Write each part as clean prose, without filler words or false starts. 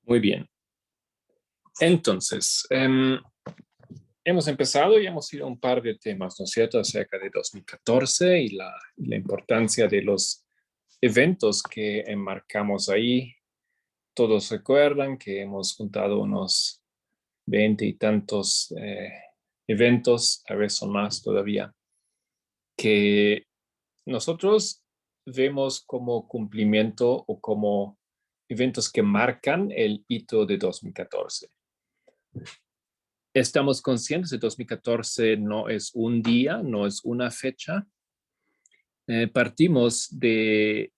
Muy bien. Entonces, hemos empezado y hemos ido a un par de temas, ¿no es cierto?, acerca de 2014 y la importancia de los eventos que enmarcamos ahí. Todos recuerdan que hemos juntado unos 20 y tantos eventos, a veces son más todavía, que nosotros vemos como cumplimiento o como eventos que marcan el hito de 2014. Estamos conscientes de 2014 no es un día, no es una fecha. Partimos de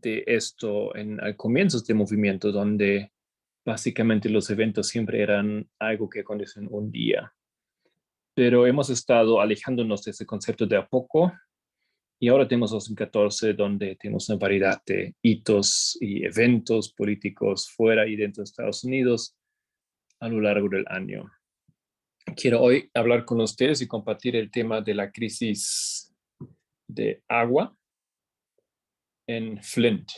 esto al comienzo de movimiento, donde básicamente los eventos siempre eran algo que acontece en un día. Pero hemos estado alejándonos de ese concepto de a poco y ahora tenemos 2014, donde tenemos una variedad de hitos y eventos políticos fuera y dentro de Estados Unidos a lo largo del año. Quiero hoy hablar con ustedes y compartir el tema de la crisis de agua en Flint.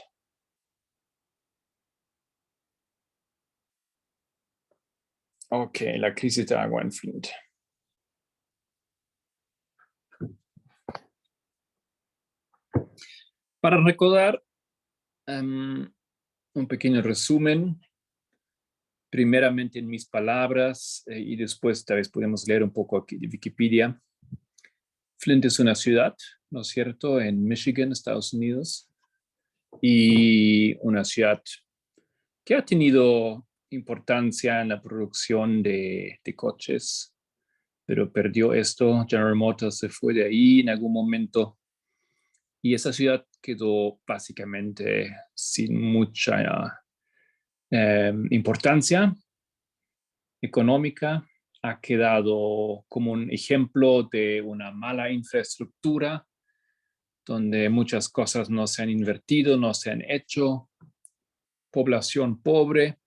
Ok, la crisis de agua en Flint. Para recordar un pequeño resumen, primeramente en mis palabras y después tal vez podemos leer un poco aquí de Wikipedia. Flint es una ciudad, ¿no es cierto?, en Michigan, Estados Unidos, y una ciudad que ha tenido importancia en la producción de coches, pero perdió esto. General Motors se fue de ahí en algún momento y esa ciudad quedó básicamente sin mucha importancia económica. Ha quedado como un ejemplo de una mala infraestructura, donde muchas cosas no se han invertido, no se han hecho, población pobre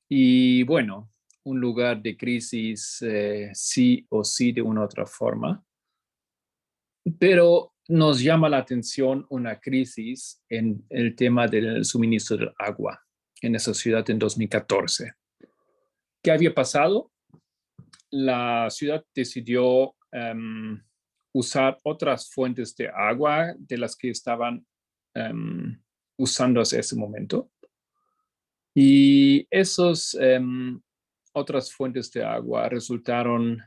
y bueno, un lugar de crisis sí o sí de una u otra forma. Pero nos llama la atención una crisis en el tema del suministro del agua en esa ciudad en 2014. ¿Qué había pasado? La ciudad decidió usar otras fuentes de agua de las que estaban usando hasta ese momento. Y esas otras fuentes de agua resultaron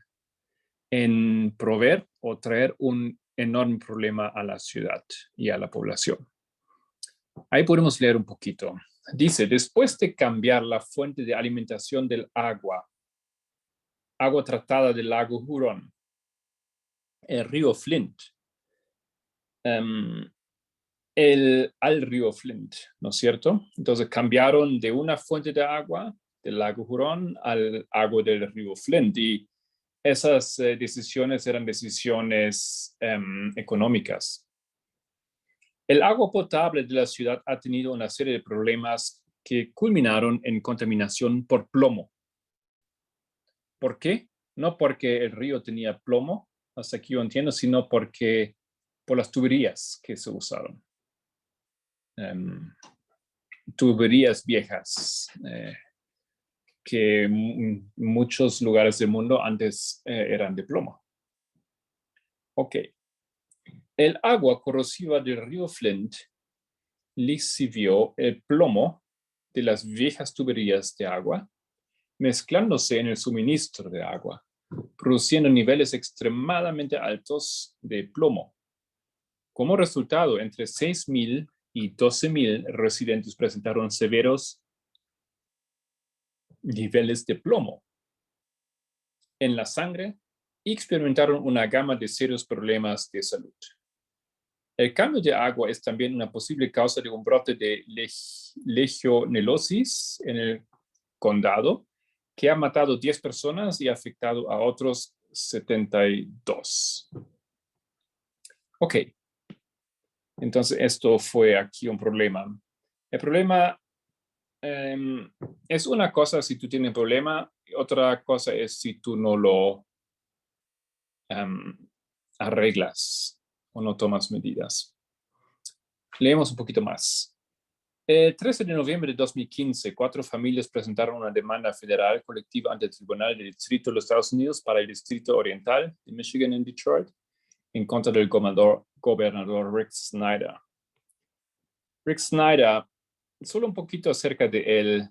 en proveer o traer un enorme problema a la ciudad y a la población. Ahí podemos leer un poquito. Dice, después de cambiar la fuente de alimentación del agua tratada del lago Huron, el río Flint, al río Flint, ¿no es cierto? Entonces cambiaron de una fuente de agua del lago Huron al agua del río Flint y esas decisiones eran decisiones económicas. El agua potable de la ciudad ha tenido una serie de problemas que culminaron en contaminación por plomo. ¿Por qué? No porque el río tenía plomo, hasta aquí yo entiendo, sino porque por las tuberías que se usaron. Tuberías viejas que en muchos lugares del mundo antes eran de plomo. Ok. El agua corrosiva del río Flint lixivió el plomo de las viejas tuberías de agua, mezclándose en el suministro de agua, produciendo niveles extremadamente altos de plomo. Como resultado, entre 6,000 y 12,000 residentes presentaron severos niveles de plomo en la sangre y experimentaron una gama de serios problemas de salud. El cambio de agua es también una posible causa de un brote de legionelosis en el condado, que ha matado 10 personas y ha afectado a otros 72. Ok. Entonces, esto fue aquí un problema. El problema es una cosa si tú tienes un problema, otra cosa es si tú no lo arreglas o no tomas medidas. Leemos un poquito más. El 13 de noviembre de 2015, 4 familias presentaron una demanda federal colectiva ante el Tribunal del Distrito de los Estados Unidos para el Distrito Oriental de Michigan en Detroit en contra del gobernador Rick Snyder. Rick Snyder, solo un poquito acerca de él.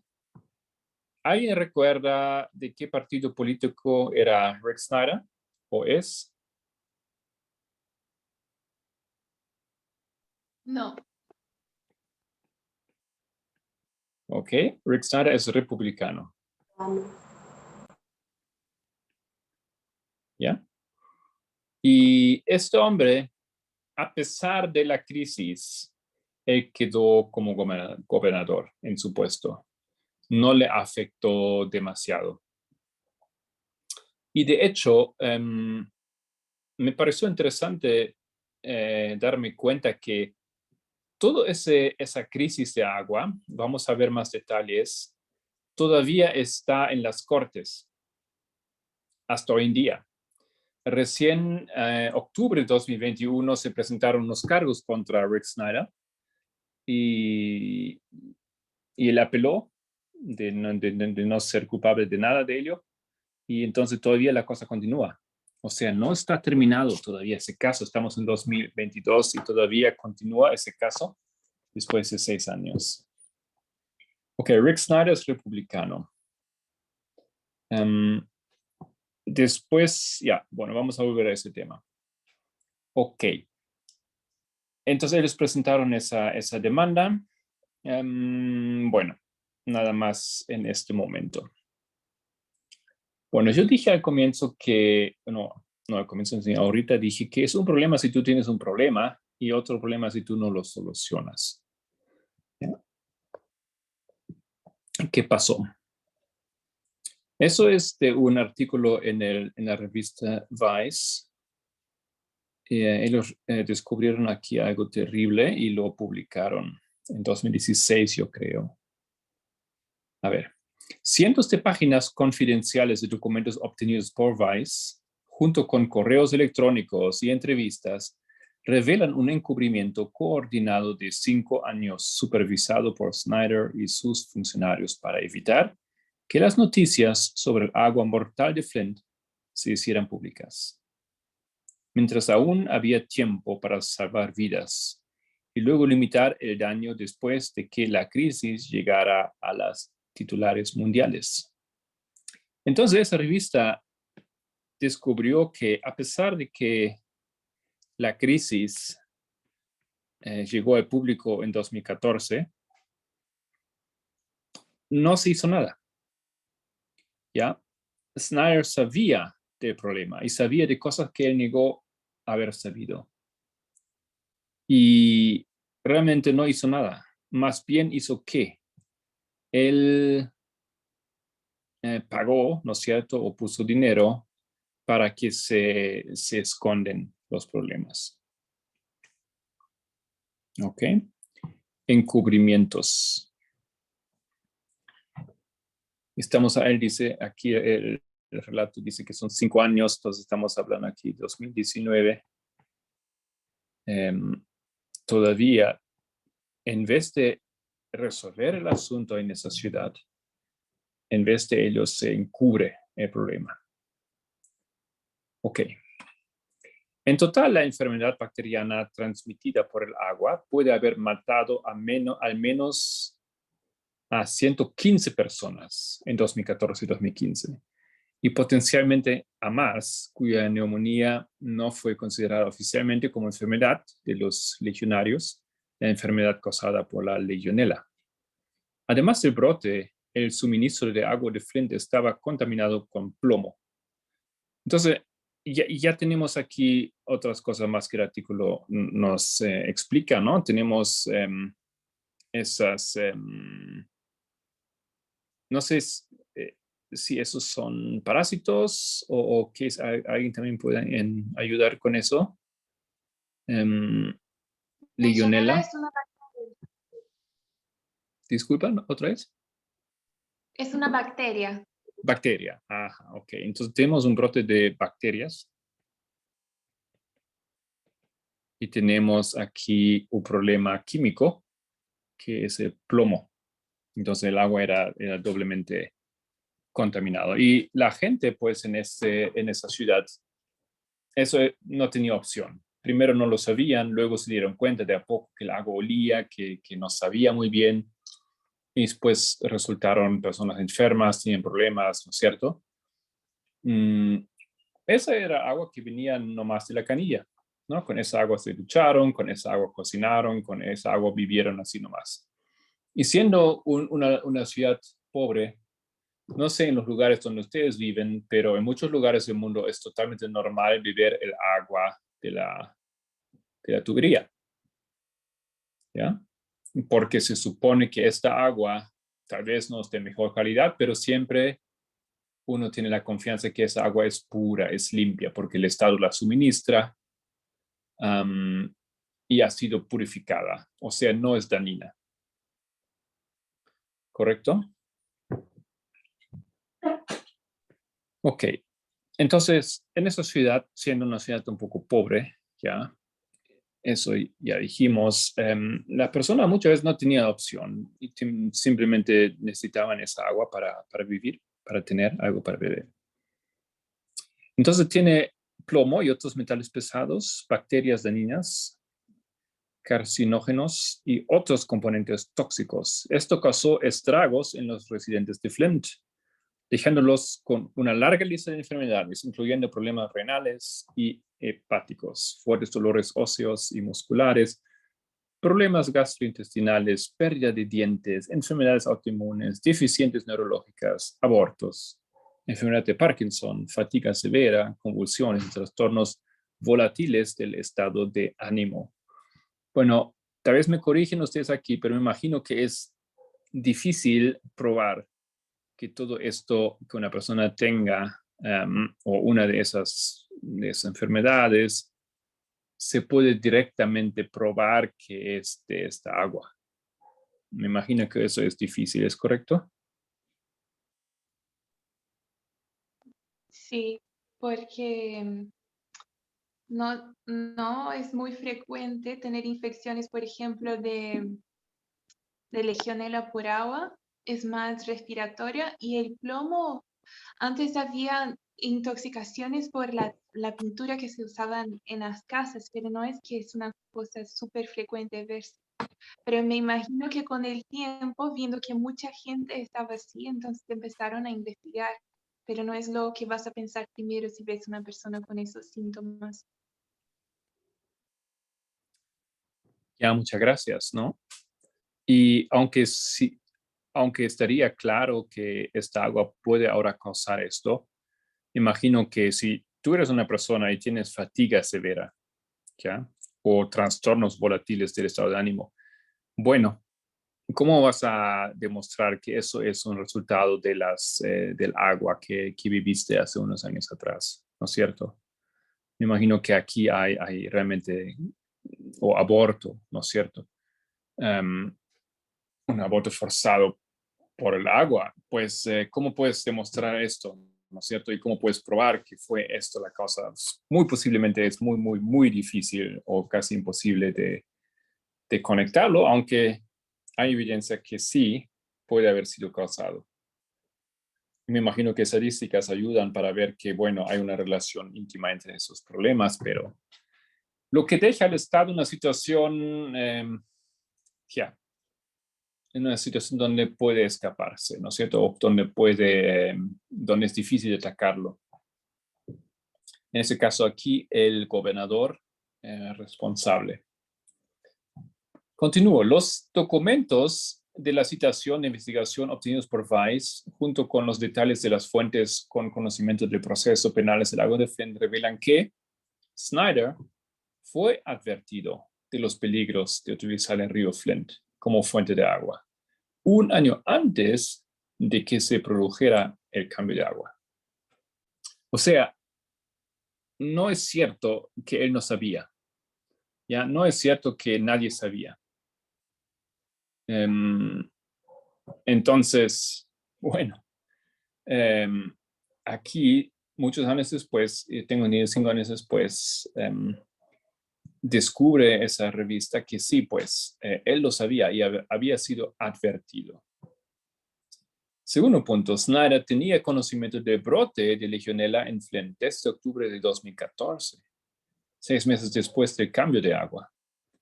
¿Alguien recuerda de qué partido político era Rick Snyder o es? No. Ok, Rick Snyder es republicano. ¿Ya? Y este hombre, a pesar de la crisis, él quedó como gobernador en su puesto. No le afectó demasiado. Y de hecho, me pareció interesante darme cuenta que toda esa crisis de agua, vamos a ver más detalles, todavía está en las cortes hasta hoy en día. Recién octubre de 2021 se presentaron unos cargos contra Rick Snyder y él apeló de no ser culpable de nada de ello y entonces todavía la cosa continúa. O sea, no está terminado todavía ese caso. Estamos en 2022 y todavía continúa ese caso después de 6 años. Ok, Rick Snyder es republicano. Después, bueno, vamos a volver a ese tema. Ok. Entonces ellos presentaron esa demanda. Bueno, nada más en este momento. Bueno, yo dije al comienzo que, no al comienzo, sino ahorita dije que es un problema si tú tienes un problema y otro problema si tú no lo solucionas. ¿Ya? ¿Qué pasó? Eso es de un artículo en la revista Vice. Ellos descubrieron aquí algo terrible y lo publicaron en 2016, yo creo. A ver, cientos de páginas confidenciales de documentos obtenidos por Vice, junto con correos electrónicos y entrevistas, revelan un encubrimiento coordinado de 5 años supervisado por Snyder y sus funcionarios para evitar que las noticias sobre el agua mortal de Flint se hicieran públicas. Mientras aún había tiempo para salvar vidas y luego limitar el daño después de que la crisis llegara a las titulares mundiales. Entonces, esa revista descubrió que a pesar de que la crisis llegó al público en 2014, no se hizo nada. ¿Ya? Snyder sabía del problema y sabía de cosas que él negó haber sabido. Y realmente no hizo nada. Más bien hizo ¿qué? Él pagó, ¿no es cierto? O puso dinero para que se esconden los problemas. ¿Ok? Encubrimientos. Estamos a él, dice aquí el relato dice que son 5 años, entonces estamos hablando aquí de 2019. Todavía, en vez de resolver el asunto en esa ciudad, en vez de ello se encubre el problema. Ok. En total, la enfermedad bacteriana transmitida por el agua puede haber matado al menos a 115 personas en 2014 y 2015, y potencialmente a más, cuya neumonía no fue considerada oficialmente como enfermedad de los legionarios, la enfermedad causada por la legionela. Además del brote, el suministro de agua de Flint estaba contaminado con plomo. Entonces, ya tenemos aquí otras cosas más que el artículo nos explica, ¿no? Tenemos esas, no sé si esos son parásitos o que alguien también puede ayudar con eso. Legionela. Es una bacteria. Disculpa, ¿otra vez? Es una bacteria. Bacteria. Ajá, ok. Entonces tenemos un brote de bacterias. Y tenemos aquí un problema químico que es el plomo. Entonces el agua era doblemente contaminado. Y la gente, pues, en esa ciudad, eso no tenía opción. Primero no lo sabían, luego se dieron cuenta de a poco que el agua olía, que no sabía muy bien, y después resultaron personas enfermas, tenían problemas, ¿no es cierto? Esa era agua que venía nomás de la canilla, ¿no? Con esa agua se ducharon, con esa agua cocinaron, con esa agua vivieron así nomás. Y siendo una ciudad pobre, no sé en los lugares donde ustedes viven, pero en muchos lugares del mundo es totalmente normal beber el agua de la tubería, ¿ya? Porque se supone que esta agua tal vez no es de mejor calidad, pero siempre uno tiene la confianza que esa agua es pura, es limpia, porque el Estado la suministra y ha sido purificada, o sea, no es dañina. ¿Correcto? Ok. Entonces, en esa ciudad, siendo una ciudad un poco pobre, ya, eso ya dijimos, la persona muchas veces no tenía opción y simplemente necesitaban esa agua para vivir, para tener algo para beber. Entonces tiene plomo y otros metales pesados, bacterias dañinas, carcinógenos y otros componentes tóxicos. Esto causó estragos en los residentes de Flint, dejándolos con una larga lista de enfermedades, incluyendo problemas renales y hepáticos, fuertes dolores óseos y musculares, problemas gastrointestinales, pérdida de dientes, enfermedades autoinmunes, deficiencias neurológicas, abortos, enfermedad de Parkinson, fatiga severa, convulsiones y trastornos volátiles del estado de ánimo. Bueno, tal vez me corrigen ustedes aquí, pero me imagino que es difícil probar que todo esto que una persona tenga o una de esas enfermedades se puede directamente probar que es de esta agua. Me imagino que eso es difícil, ¿es correcto? Sí, porque no es muy frecuente tener infecciones, por ejemplo, de legionela por agua, es más respiratoria y el plomo, antes había intoxicaciones por la pintura que se usaba en las casas, pero no es que es una cosa súper frecuente verse. Pero me imagino que con el tiempo, viendo que mucha gente estaba así, entonces empezaron a investigar. Pero no es lo que vas a pensar primero si ves una persona con esos síntomas. Ya, muchas gracias, ¿no? Y aunque sí, aunque estaría claro que esta agua puede ahora causar esto, imagino que si tú eres una persona y tienes fatiga severa, ¿ya? O trastornos volátiles del estado de ánimo, bueno, ¿cómo vas a demostrar que eso es un resultado del agua que viviste hace unos años atrás? ¿No es cierto? Me imagino que aquí hay realmente, o aborto, ¿no es cierto? Un aborto forzado por el agua. Pues, ¿cómo puedes demostrar esto? ¿No es cierto? ¿Y cómo puedes probar que fue esto la causa? Muy posiblemente es muy, muy, muy difícil o casi imposible de conectarlo, aunque hay evidencia que sí puede haber sido causado. Me imagino que estadísticas ayudan para ver que, bueno, hay una relación íntima entre esos problemas, pero lo que deja al Estado en una situación, ya, en una situación donde puede escaparse, ¿no es cierto? O donde es difícil atacarlo. En ese caso aquí, el gobernador responsable. Continúo. Los documentos de la citación de investigación obtenidos por Vice, junto con los detalles de las fuentes con conocimiento del proceso penales del agua de Flint, revelan que Snyder fue advertido de los peligros de utilizar el río Flint como fuente de agua un año antes de que se produjera el cambio de agua. O sea, no es cierto que él no sabía. Ya no es cierto que nadie sabía. Entonces, bueno, aquí muchos años después, tengo 5 años después, descubre esa revista que sí, pues, él lo sabía y había sido advertido. Segundo punto, Snyder tenía conocimiento del brote de Legionella en Flint desde octubre de 2014, 6 meses después del cambio de agua,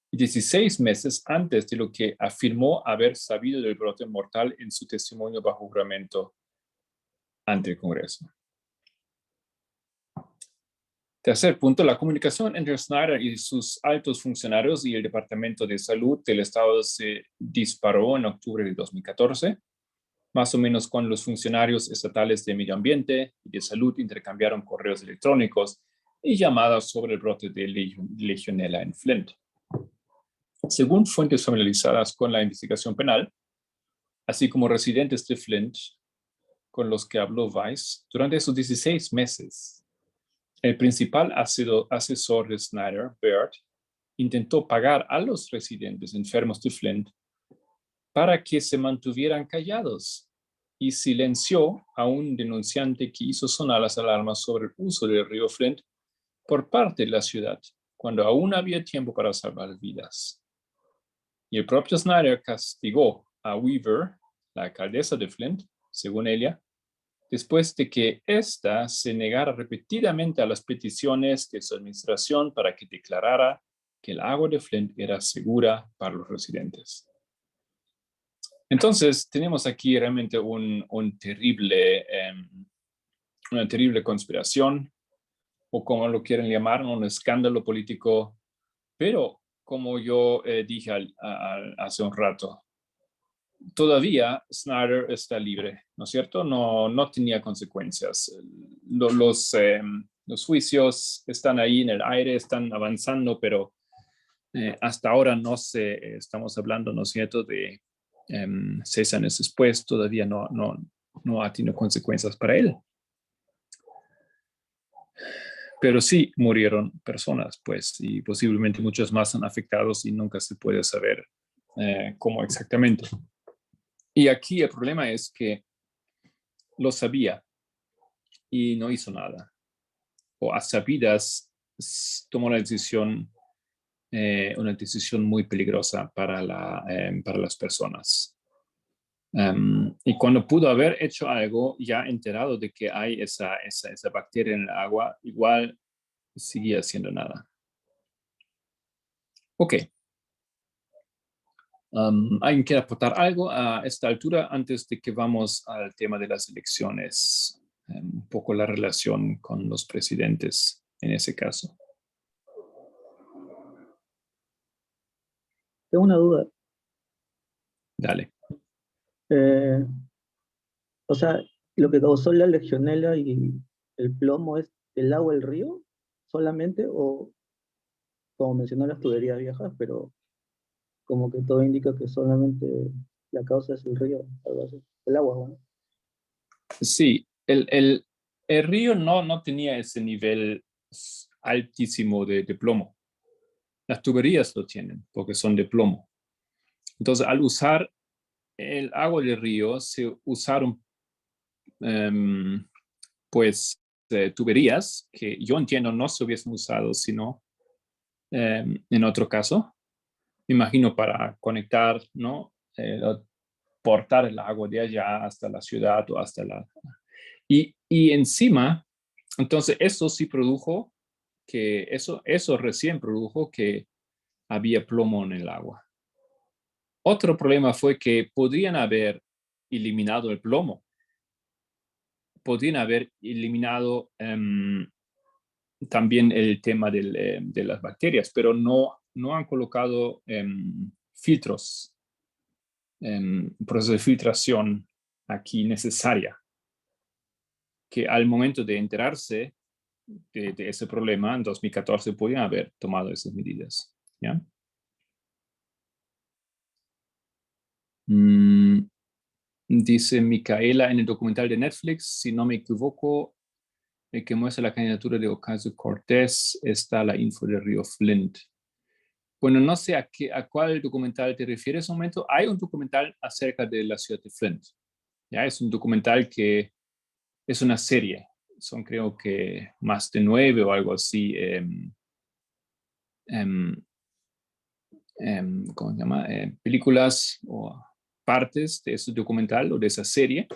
y 16 meses antes de lo que afirmó haber sabido del brote mortal en su testimonio bajo juramento ante el Congreso. Tercer punto, la comunicación entre Snyder y sus altos funcionarios y el Departamento de Salud del Estado se disparó en octubre de 2014, más o menos cuando los funcionarios estatales de Medio Ambiente y de Salud intercambiaron correos electrónicos y llamadas sobre el brote de Legionella en Flint. Según fuentes familiarizadas con la investigación penal, así como residentes de Flint con los que habló Vice, durante esos 16 meses, el principal asesor de Snyder, Baird, intentó pagar a los residentes enfermos de Flint para que se mantuvieran callados y silenció a un denunciante que hizo sonar las alarmas sobre el uso del río Flint por parte de la ciudad, cuando aún había tiempo para salvar vidas. Y el propio Snyder castigó a Weaver, la alcaldesa de Flint, según ella, después de que ésta se negara repetidamente a las peticiones de su administración para que declarara que el agua de Flint era segura para los residentes. Entonces, tenemos aquí realmente una terrible conspiración, o como lo quieren llamar, un escándalo político, pero como yo dije hace un rato, todavía Snyder está libre, ¿no es cierto? No tenía consecuencias. Los juicios están ahí en el aire, están avanzando, pero hasta ahora estamos hablando, ¿no es cierto?, de 6 años después, todavía no ha tenido consecuencias para él. Pero sí murieron personas, pues, y posiblemente muchos más son afectados y nunca se puede saber cómo exactamente. Y aquí el problema es que lo sabía y no hizo nada. O a sabidas tomó una decisión muy peligrosa para las personas. Y cuando pudo haber hecho algo, ya enterado de que hay esa bacteria en el agua, igual seguía haciendo nada. Ok. ¿Alguien quiere aportar algo a esta altura antes de que vamos al tema de las elecciones? Un poco la relación con los presidentes en ese caso. Tengo una duda. Dale. O sea, lo que causó la legionela y el plomo es el agua del río solamente, o como mencionó las tuberías viejas, pero como que todo indica que solamente la causa es el río, algo así. El agua, bueno. Sí, el río no tenía ese nivel altísimo de plomo. Las tuberías lo tienen porque son de plomo. Entonces, al usar el agua del río, se usaron pues tuberías que yo entiendo no se hubiesen usado sino en otro caso. Me imagino para conectar, ¿no? Portar el agua de allá hasta la ciudad o hasta la... Y encima, entonces eso sí produjo que, eso recién produjo que había plomo en el agua. Otro problema fue que podrían haber eliminado el plomo. Podrían haber eliminado también el tema de las bacterias, pero no han colocado filtros, proceso de filtración aquí necesaria, que al momento de enterarse de ese problema en 2014 podían haber tomado esas medidas. ¿Ya? Dice Micaela en el documental de Netflix, si no me equivoco, el que muestra la candidatura de Ocasio-Cortez, está la info de Río Flint. Bueno, no sé a cuál documental te refieres en un momento. Hay un documental acerca de la ciudad de Flint. ¿Ya? Es un documental que es una serie. Son creo que más de 9 o algo así em, ¿cómo se llama? Películas o partes de ese documental o de esa serie,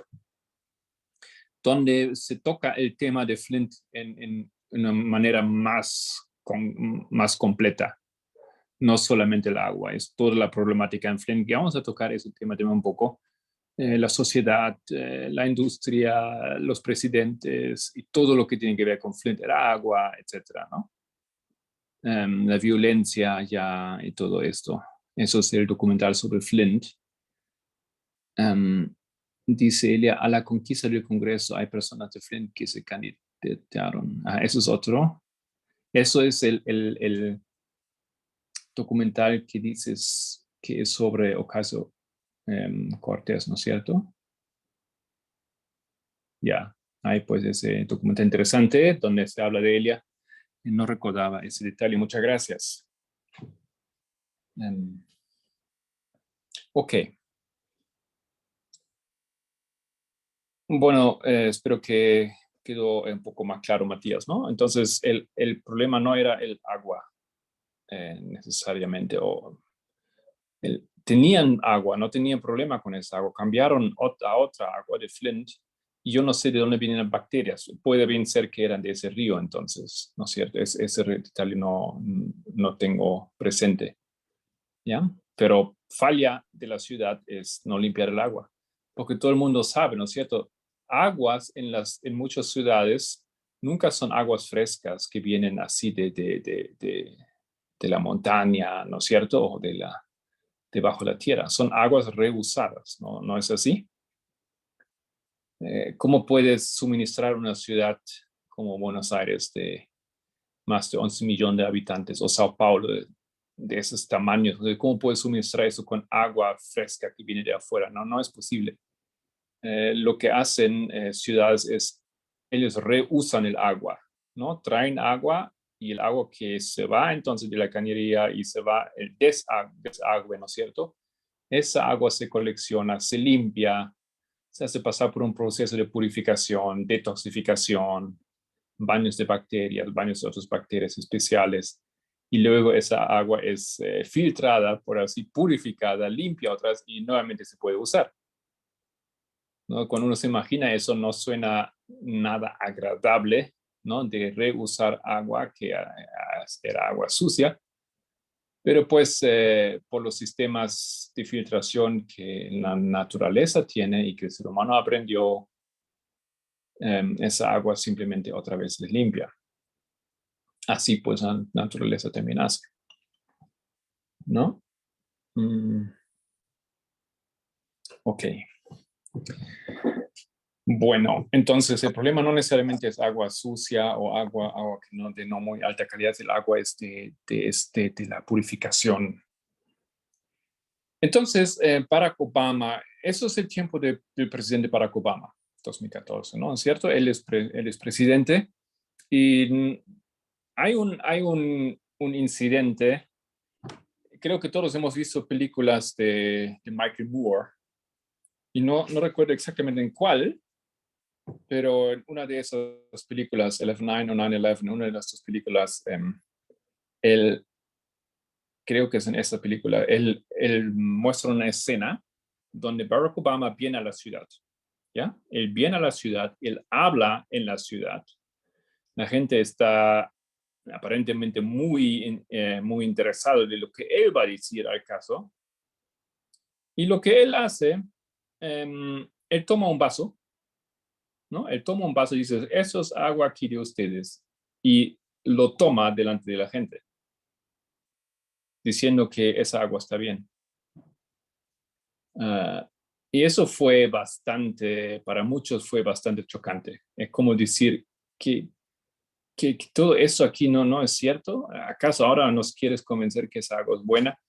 donde se toca el tema de Flint en una manera más completa. No solamente el agua, es toda la problemática en Flint, que vamos a tocar ese tema también un poco. La sociedad, la industria, los presidentes y todo lo que tiene que ver con Flint, el agua, etcétera, ¿no? La violencia ya y todo esto. Eso es el documental sobre Flint. Dice Elia, a la conquista del Congreso hay personas de Flint que se candidatearon. Eso es otro. Eso es el documental que dices que es sobre Ocasio Cortés, ¿no es cierto? Ya, hay pues ese documental interesante donde se habla de Elia. No recordaba ese detalle. Muchas gracias. Ok. Bueno, espero que quedó un poco más claro, Matías, ¿no? Entonces, el problema no era el agua necesariamente, tenían agua, no tenían problema con esa agua, cambiaron a otra agua de Flint, y yo no sé de dónde vienen las bacterias, puede bien ser que eran de ese río, entonces, ¿no es cierto? Ese detalle no tengo presente, ¿ya? Pero falla de la ciudad es no limpiar el agua, porque todo el mundo sabe, ¿no es cierto? Aguas en muchas ciudades nunca son aguas frescas que vienen así de la montaña, ¿no es cierto? O debajo de la tierra. Son aguas reusadas, ¿no es así? ¿Cómo puedes suministrar una ciudad como Buenos Aires de más de 11 millones de habitantes o Sao Paulo de esos tamaños? ¿Cómo puedes suministrar eso con agua fresca que viene de afuera? No es posible. Lo que hacen ciudades es, ellos reusan el agua, ¿no? Traen agua y el agua que se va entonces de la cañería y se va el desagüe, ¿no es cierto? Esa agua se colecciona, se limpia, se hace pasar por un proceso de purificación, detoxificación, baños de bacterias, baños de otras bacterias especiales, y luego esa agua es filtrada, por así, purificada, limpia otras y nuevamente se puede usar, ¿no? Cuando uno se imagina eso, no suena nada agradable, ¿no? De reusar agua que era agua sucia, pero pues por los sistemas de filtración que la naturaleza tiene y que el ser humano aprendió, esa agua simplemente otra vez es limpia. Así pues la naturaleza también hace, ¿no? Ok. Bueno, entonces el problema no necesariamente es agua sucia o agua que de no muy alta calidad, el agua es de la purificación. Entonces, Barack Obama, eso es el tiempo del presidente Barack Obama, 2014, ¿no? ¿Es cierto? Él es presidente y hay un incidente, creo que todos hemos visto películas de Michael Moore, y no recuerdo exactamente en cuál, pero en una de esas películas, 11-9 o 9-11, una de estas películas, él, creo que es en esta película, él muestra una escena donde Barack Obama viene a la ciudad, ¿ya? Él viene a la ciudad, él habla en la ciudad, la gente está aparentemente muy interesado de lo que él va a decir al caso, y lo que él hace, él toma un vaso, ¿no? Él toma un vaso y dice, eso es agua aquí de ustedes, y lo toma delante de la gente, diciendo que esa agua está bien. Y eso fue para muchos fue bastante chocante. Es como decir que todo eso aquí no es cierto. ¿Acaso ahora nos quieres convencer que esa agua es buena?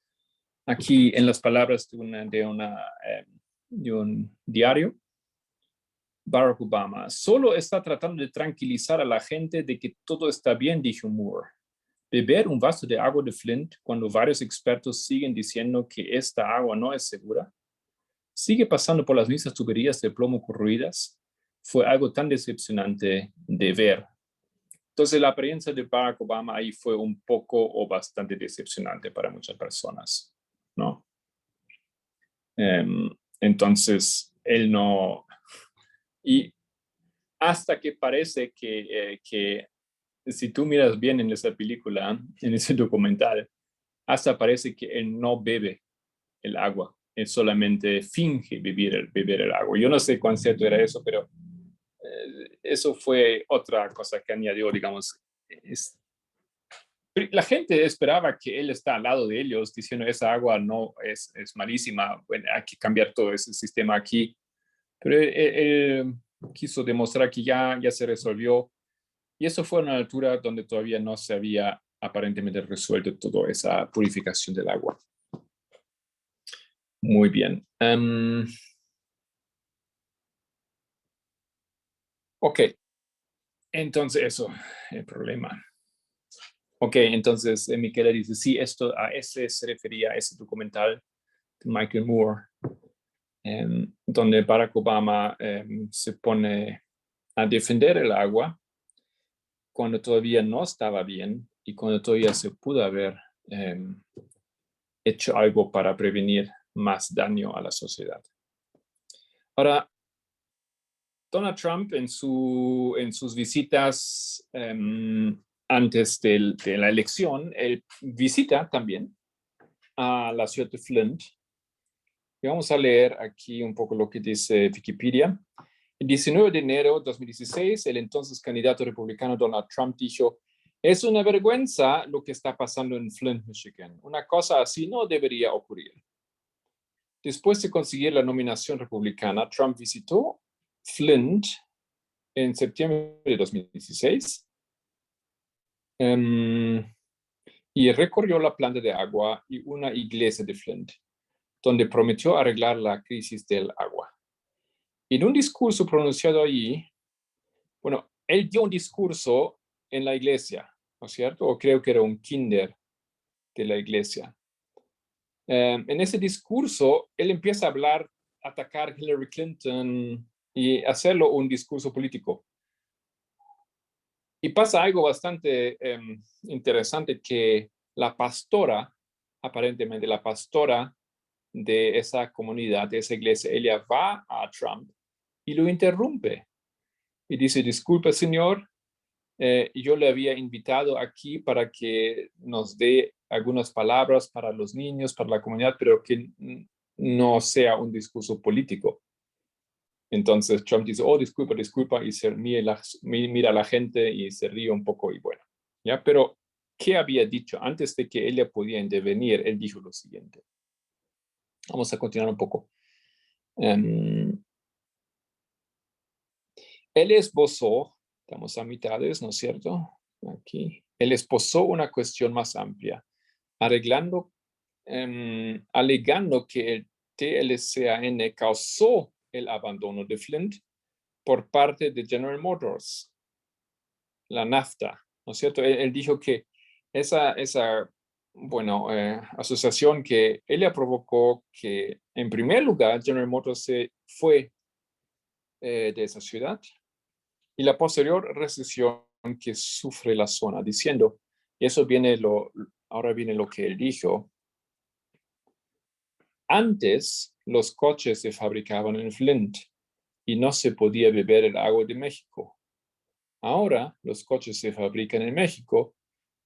Aquí en las palabras de un diario, Barack Obama solo está tratando de tranquilizar a la gente de que todo está bien, dijo Moore. Beber un vaso de agua de Flint cuando varios expertos siguen diciendo que esta agua no es segura, sigue pasando por las mismas tuberías de plomo corroídas, fue algo tan decepcionante de ver. Entonces la apariencia de Barack Obama ahí fue un poco o bastante decepcionante para muchas personas, ¿no? Entonces, él no... Y hasta que parece que si tú miras bien en esa película, en ese documental, hasta parece que él no bebe el agua, él solamente finge beber el agua. Yo no sé cuán cierto era eso, pero eso fue otra cosa que añadió, digamos. La gente esperaba que él está al lado de ellos diciendo esa agua no es malísima, bueno, hay que cambiar todo ese sistema aquí. Pero él quiso demostrar que ya se resolvió. Y eso fue a una altura donde todavía no se había aparentemente resuelto toda esa purificación del agua. Muy bien. Ok. Entonces, eso, el problema. Ok, entonces Miquela dice, sí, a ese se refería a ese documental de Michael Moore, donde Barack Obama se pone a defender el agua cuando todavía no estaba bien y cuando todavía se pudo haber hecho algo para prevenir más daño a la sociedad. Ahora, Donald Trump en sus visitas antes de la elección, él visita también a la ciudad de Flint. Y vamos a leer aquí un poco lo que dice Wikipedia. El 19 de enero de 2016, el entonces candidato republicano Donald Trump dijo: "Es una vergüenza lo que está pasando en Flint, Michigan. Una cosa así no debería ocurrir". Después de conseguir la nominación republicana, Trump visitó Flint en septiembre de 2016 y recorrió la planta de agua y una iglesia de Flint, donde prometió arreglar la crisis del agua. En un discurso pronunciado allí, bueno, él dio un discurso en la iglesia, ¿no es cierto? O creo que era un kinder de la iglesia. En ese discurso, él empieza a hablar, atacar a Hillary Clinton y hacerlo un discurso político. Y pasa algo bastante interesante, que la pastora, aparentemente la pastora de esa comunidad, de esa iglesia, ella va a Trump y lo interrumpe. Y dice: "Disculpe, señor, yo le había invitado aquí para que nos dé algunas palabras para los niños, para la comunidad, pero que no sea un discurso político". Entonces Trump dice: "Oh, disculpa", y se mira a la gente y se ríe un poco y bueno, ¿ya? Pero, ¿qué había dicho? Antes de que ella pudiera intervenir, él dijo lo siguiente. Vamos a continuar un poco. Él esbozó, estamos a mitades, ¿no es cierto? Aquí. Él esbozó una cuestión más amplia, alegando que el TLCAN causó el abandono de Flint por parte de General Motors, la NAFTA, ¿no es cierto? Él dijo que esa asociación que ella provocó que, en primer lugar, General Motors se fue de esa ciudad, y la posterior recesión que sufre la zona, diciendo, y eso ahora viene lo que él dijo: "Antes los coches se fabricaban en Flint y no se podía beber el agua de México. Ahora los coches se fabrican en México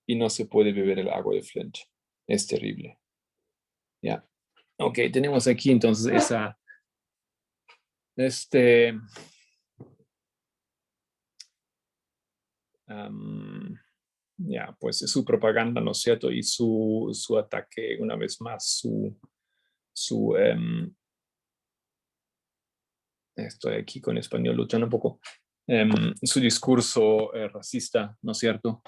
y no se puede beber el agua de Flint. Es terrible". Ya. Ok, tenemos aquí entonces pues su propaganda, ¿no es cierto? Y su ataque, una vez más, estoy aquí con español luchando un poco, su discurso racista, ¿no es cierto?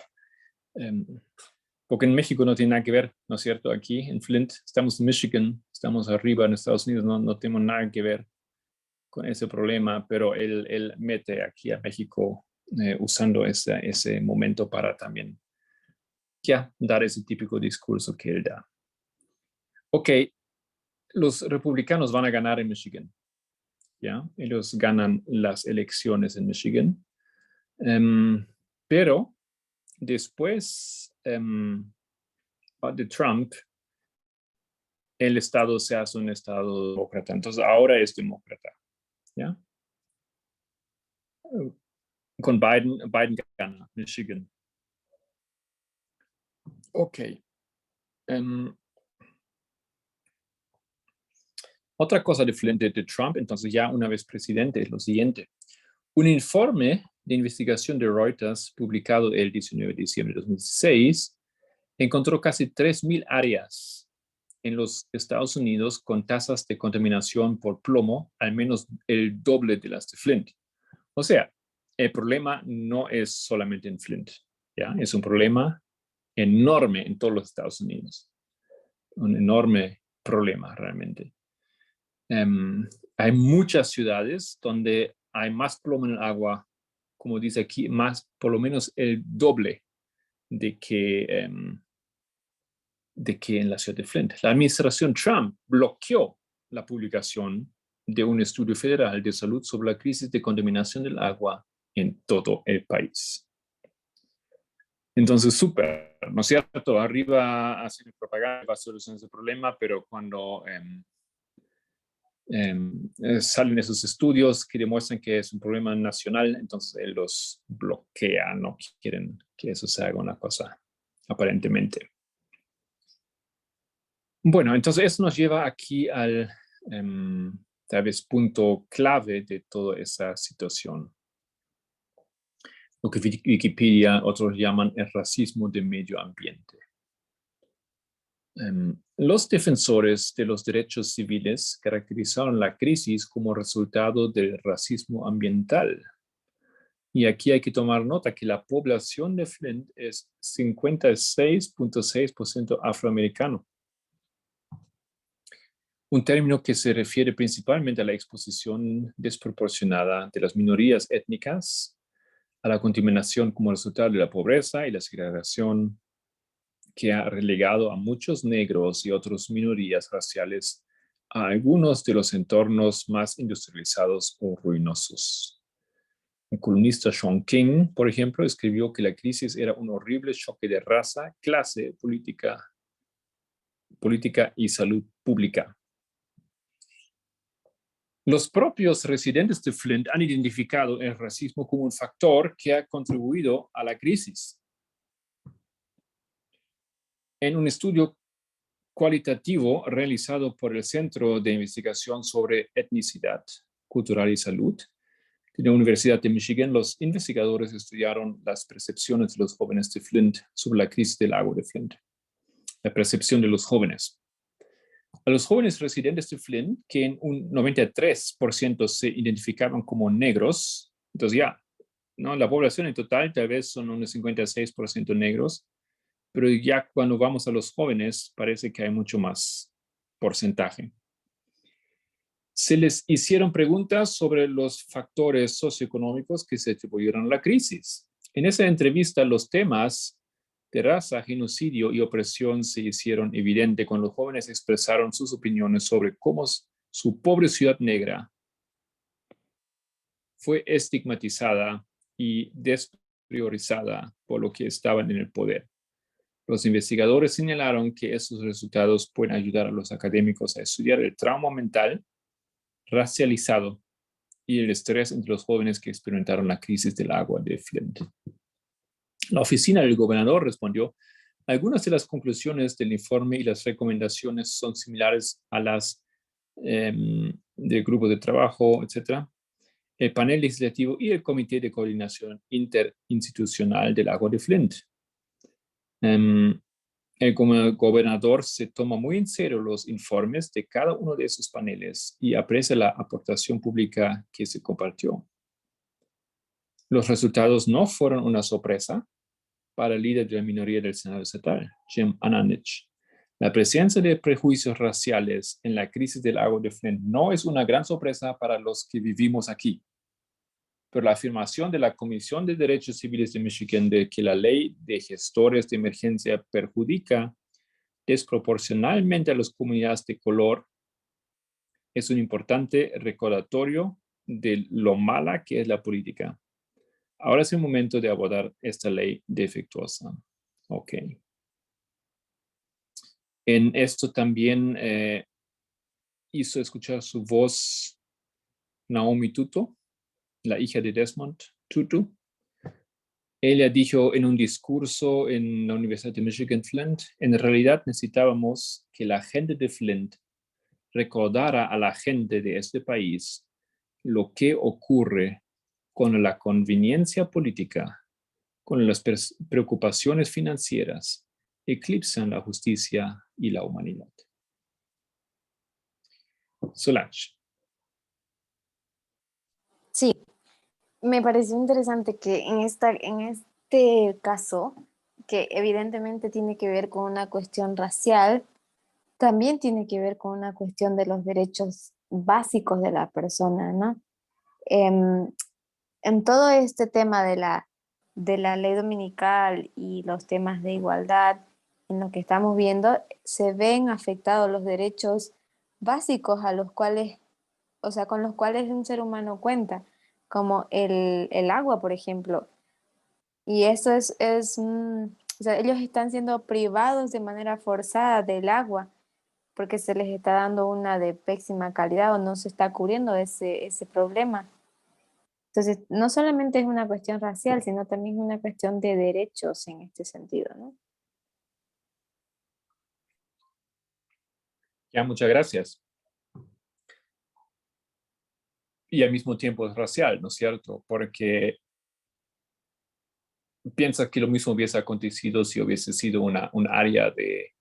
Porque en México no tiene nada que ver, ¿no es cierto? Aquí en Flint, estamos en Michigan, estamos arriba en Estados Unidos, no tenemos nada que ver con ese problema, pero él mete aquí a México usando ese momento para también dar ese típico discurso que él da. Ok, los republicanos van a ganar en Michigan, ¿ya? Ellos ganan las elecciones en Michigan, pero después de Trump, el estado se hace un estado demócrata. Entonces ahora es demócrata. ¿Ya? Con Biden gana Michigan. Ok. Otra cosa de Trump, entonces ya una vez presidente, es lo siguiente. Un informe de investigación de Reuters publicado el 19 de diciembre de 2016 encontró casi 3,000 áreas en los Estados Unidos con tasas de contaminación por plomo al menos el doble de las de Flint. O sea, el problema no es solamente en Flint, ¿ya? Es un problema enorme en todos los Estados Unidos. Un enorme problema realmente. Hay muchas ciudades donde hay más plomo en el agua, como dice aquí, más, por lo menos el doble de que en la ciudad de Flint. La administración Trump bloqueó la publicación de un estudio federal de salud sobre la crisis de contaminación del agua en todo el país. Entonces, súper, ¿no es cierto? Arriba haciendo propaganda para solucionar ese problema, pero cuando salen esos estudios que demuestran que es un problema nacional, entonces él los bloquea, no quieren que eso se haga una cosa, aparentemente. Bueno, entonces eso nos lleva aquí al tal vez punto clave de toda esa situación. Lo que Wikipedia otros llaman el racismo de medio ambiente. Los defensores de los derechos civiles caracterizaron la crisis como resultado del racismo ambiental. Y aquí hay que tomar nota que la población de Flint es 56,6% afroamericano. Un término que se refiere principalmente a la exposición desproporcionada de las minorías étnicas a la contaminación como resultado de la pobreza y la segregación que ha relegado a muchos negros y otras minorías raciales a algunos de los entornos más industrializados o ruinosos. El columnista Shaun King, por ejemplo, escribió que la crisis era un horrible choque de raza, clase, política y salud pública. Los propios residentes de Flint han identificado el racismo como un factor que ha contribuido a la crisis. En un estudio cualitativo realizado por el Centro de Investigación sobre Etnicidad, Cultural y Salud de la Universidad de Michigan, los investigadores estudiaron las percepciones de los jóvenes de Flint sobre la crisis del agua de Flint. La percepción de los jóvenes. A los jóvenes residentes de Flint, que en un 93% se identificaban como negros, entonces ya, ¿no? La población en total tal vez son unos 56% negros, pero ya cuando vamos a los jóvenes parece que hay mucho más porcentaje. Se les hicieron preguntas sobre los factores socioeconómicos que se atribuyeron a la crisis. En esa entrevista, los temas de raza, genocidio y opresión se hicieron evidente cuando los jóvenes expresaron sus opiniones sobre cómo su pobre ciudad negra fue estigmatizada y despriorizada por lo que estaban en el poder. Los investigadores señalaron que esos resultados pueden ayudar a los académicos a estudiar el trauma mental racializado y el estrés entre los jóvenes que experimentaron la crisis del agua de Flint. La oficina del gobernador respondió: algunas de las conclusiones del informe y las recomendaciones son similares a las del grupo de trabajo, etc., el panel legislativo y el comité de coordinación interinstitucional del agua de Flint. El gobernador se toma muy en serio los informes de cada uno de esos paneles y aprecia la aportación pública que se compartió. Los resultados no fueron una sorpresa para el líder de la minoría del Senado estatal, Jim Ananich. La presencia de prejuicios raciales en la crisis del agua de Flint no es una gran sorpresa para los que vivimos aquí. Pero la afirmación de la Comisión de Derechos Civiles de Michigan de que la ley de gestores de emergencia perjudica desproporcionalmente a las comunidades de color es un importante recordatorio de lo mala que es la política. Ahora es el momento de abordar esta ley defectuosa. Ok. En esto también hizo escuchar su voz Naomi Tutu, la hija de Desmond Tutu. Ella dijo en un discurso en la Universidad de Michigan Flint, en realidad necesitábamos que la gente de Flint recordara a la gente de este país lo que ocurre con la conveniencia política, con las preocupaciones financieras, eclipsan la justicia y la humanidad. Solange. Sí, me pareció interesante que en este caso, que evidentemente tiene que ver con una cuestión racial, también tiene que ver con una cuestión de los derechos básicos de la persona, ¿no? En todo este tema de la ley dominical y los temas de igualdad, en lo que estamos viendo, se ven afectados los derechos básicos a los cuales, o sea, con los cuales un ser humano cuenta, como el agua, por ejemplo. Y eso o sea, ellos están siendo privados de manera forzada del agua porque se les está dando una de pésima calidad o no se está cubriendo ese problema. Entonces, no solamente es una cuestión racial, sino también es una cuestión de derechos en este sentido, ¿no? Ya, muchas gracias. Y al mismo tiempo es racial, ¿no es cierto? Porque piensa que lo mismo hubiese acontecido si hubiese sido un área de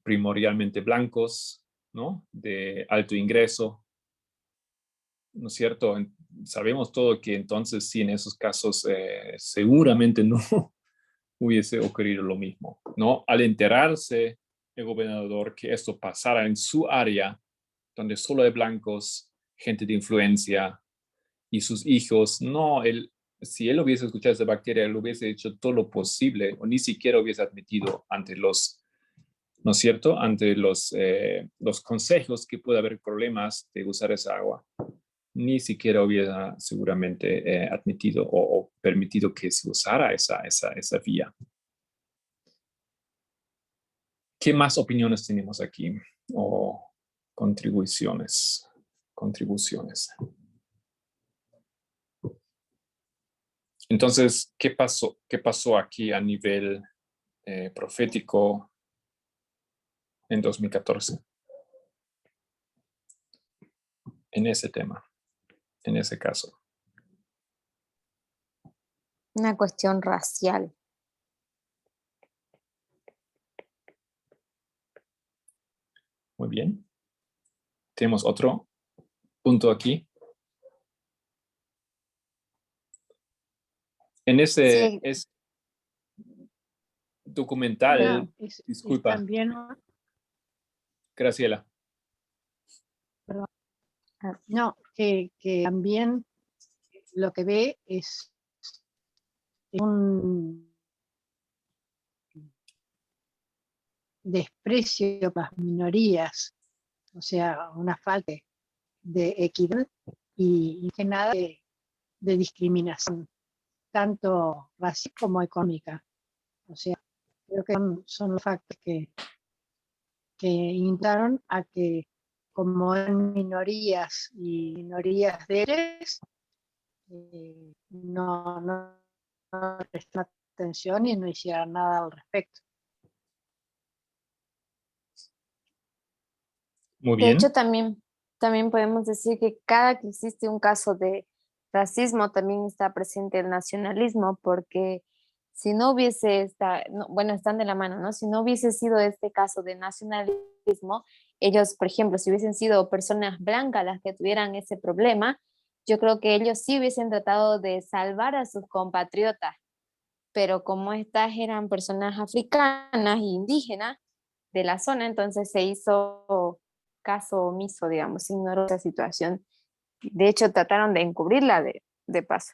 primordialmente blancos, ¿no? De alto ingreso, ¿no es cierto? Sabemos todo que entonces sí, en esos casos seguramente no hubiese ocurrido lo mismo, ¿no? Al enterarse el gobernador que esto pasara en su área, donde solo hay blancos, gente de influencia y sus hijos, no, si él hubiese escuchado esa bacteria, él hubiese hecho todo lo posible o ni siquiera hubiese admitido ante los, ¿no es cierto?, ante los consejos que puede haber problemas de usar esa agua. Ni siquiera hubiera seguramente admitido o permitido que se usara esa vía. ¿Qué más opiniones tenemos aquí? O contribuciones. Entonces, ¿qué pasó? ¿Qué pasó aquí a nivel profético en 2014? En ese tema, en ese caso. Una cuestión racial. Muy bien. Tenemos otro punto aquí. En ese Sí, documental, No, es disculpa, también, Graciela. perdón, no, que también lo que ve es un desprecio por las minorías, o sea, una falta de equidad y que nada de discriminación, tanto racial como económica. O sea, creo que son los factores que invitaron a que, como en minorías y minorías débiles, no prestaron atención y no hicieron nada al respecto. Muy de hecho bien. también podemos decir que cada que existe un caso de racismo también está presente el nacionalismo, porque si no hubiese bueno, están de la mano, ¿no? Si no hubiese sido este caso de nacionalismo, ellos, por ejemplo, si hubiesen sido personas blancas las que tuvieran ese problema, yo creo que ellos sí hubiesen tratado de salvar a sus compatriotas, pero como estas eran personas africanas e indígenas de la zona, entonces se hizo caso omiso, digamos, se ignoró esa situación. De hecho, trataron de encubrirla de paso.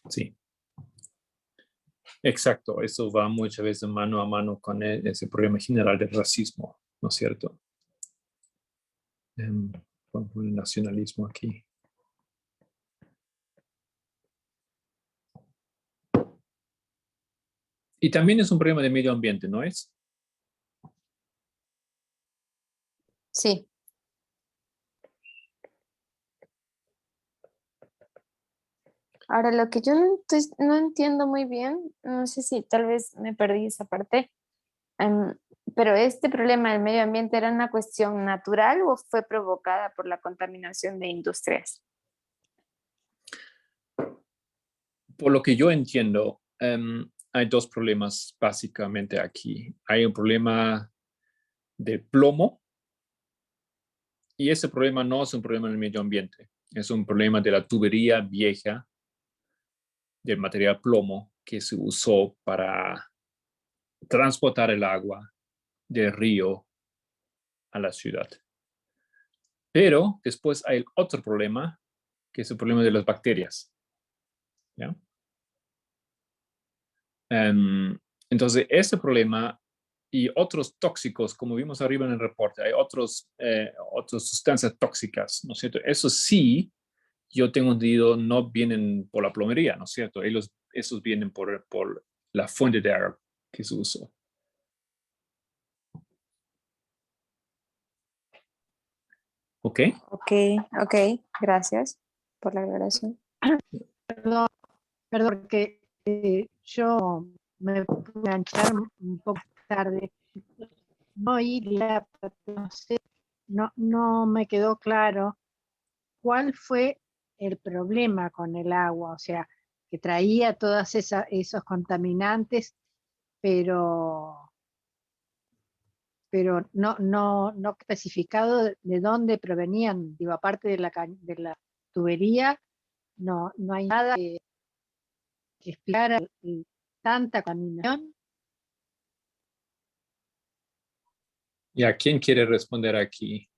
Sí. Exacto. Eso va muchas veces mano a mano con ese problema general del racismo, ¿no es cierto? Con el nacionalismo aquí. Y también es un problema de medio ambiente, ¿no es? Sí. Ahora, lo que yo no entiendo muy bien, no sé si tal vez me perdí esa parte, em, pero ¿este problema del medio ambiente era una cuestión natural o fue provocada por la contaminación de industrias? Por lo que yo entiendo, hay dos problemas básicamente aquí. Hay un problema de plomo y ese problema no es un problema del medio ambiente, es un problema de la tubería vieja del material plomo que se usó para transportar el agua del río a la ciudad. Pero después hay otro problema, que es el problema de las bacterias. ¿Ya? Entonces, ese problema y otros tóxicos, como vimos arriba en el reporte, hay otras sustancias tóxicas, ¿no es cierto? Eso sí, yo tengo entendido, no vienen por la plomería, ¿no es cierto? Esos vienen por la fuente de agua que se usó. ¿Ok? Ok, gracias por la aclaración. Perdón, porque yo me pude enganchar un poco tarde. No oí no sé, no me quedó claro cuál fue el problema con el agua, o sea, que traía todos esos contaminantes, pero no especificado de dónde provenían. Digo, aparte de la tubería, no hay nada que explicara tanta contaminación. ¿Y a quién quiere responder aquí?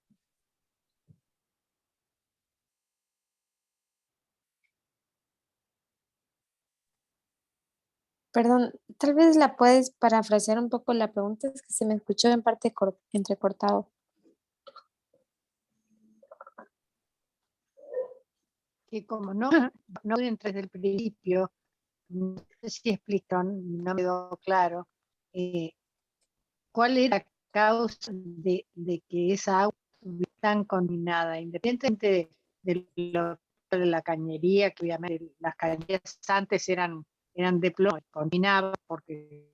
Perdón, tal vez la puedes parafrasear un poco la pregunta, es que se me escuchó en parte entrecortado. Que como no desde el principio, no sé si explico, no me quedó claro, cuál era la causa de que esa agua estuviera tan contaminada, independientemente de la cañería, que obviamente las cañerías antes eran de plomo, contaminaban porque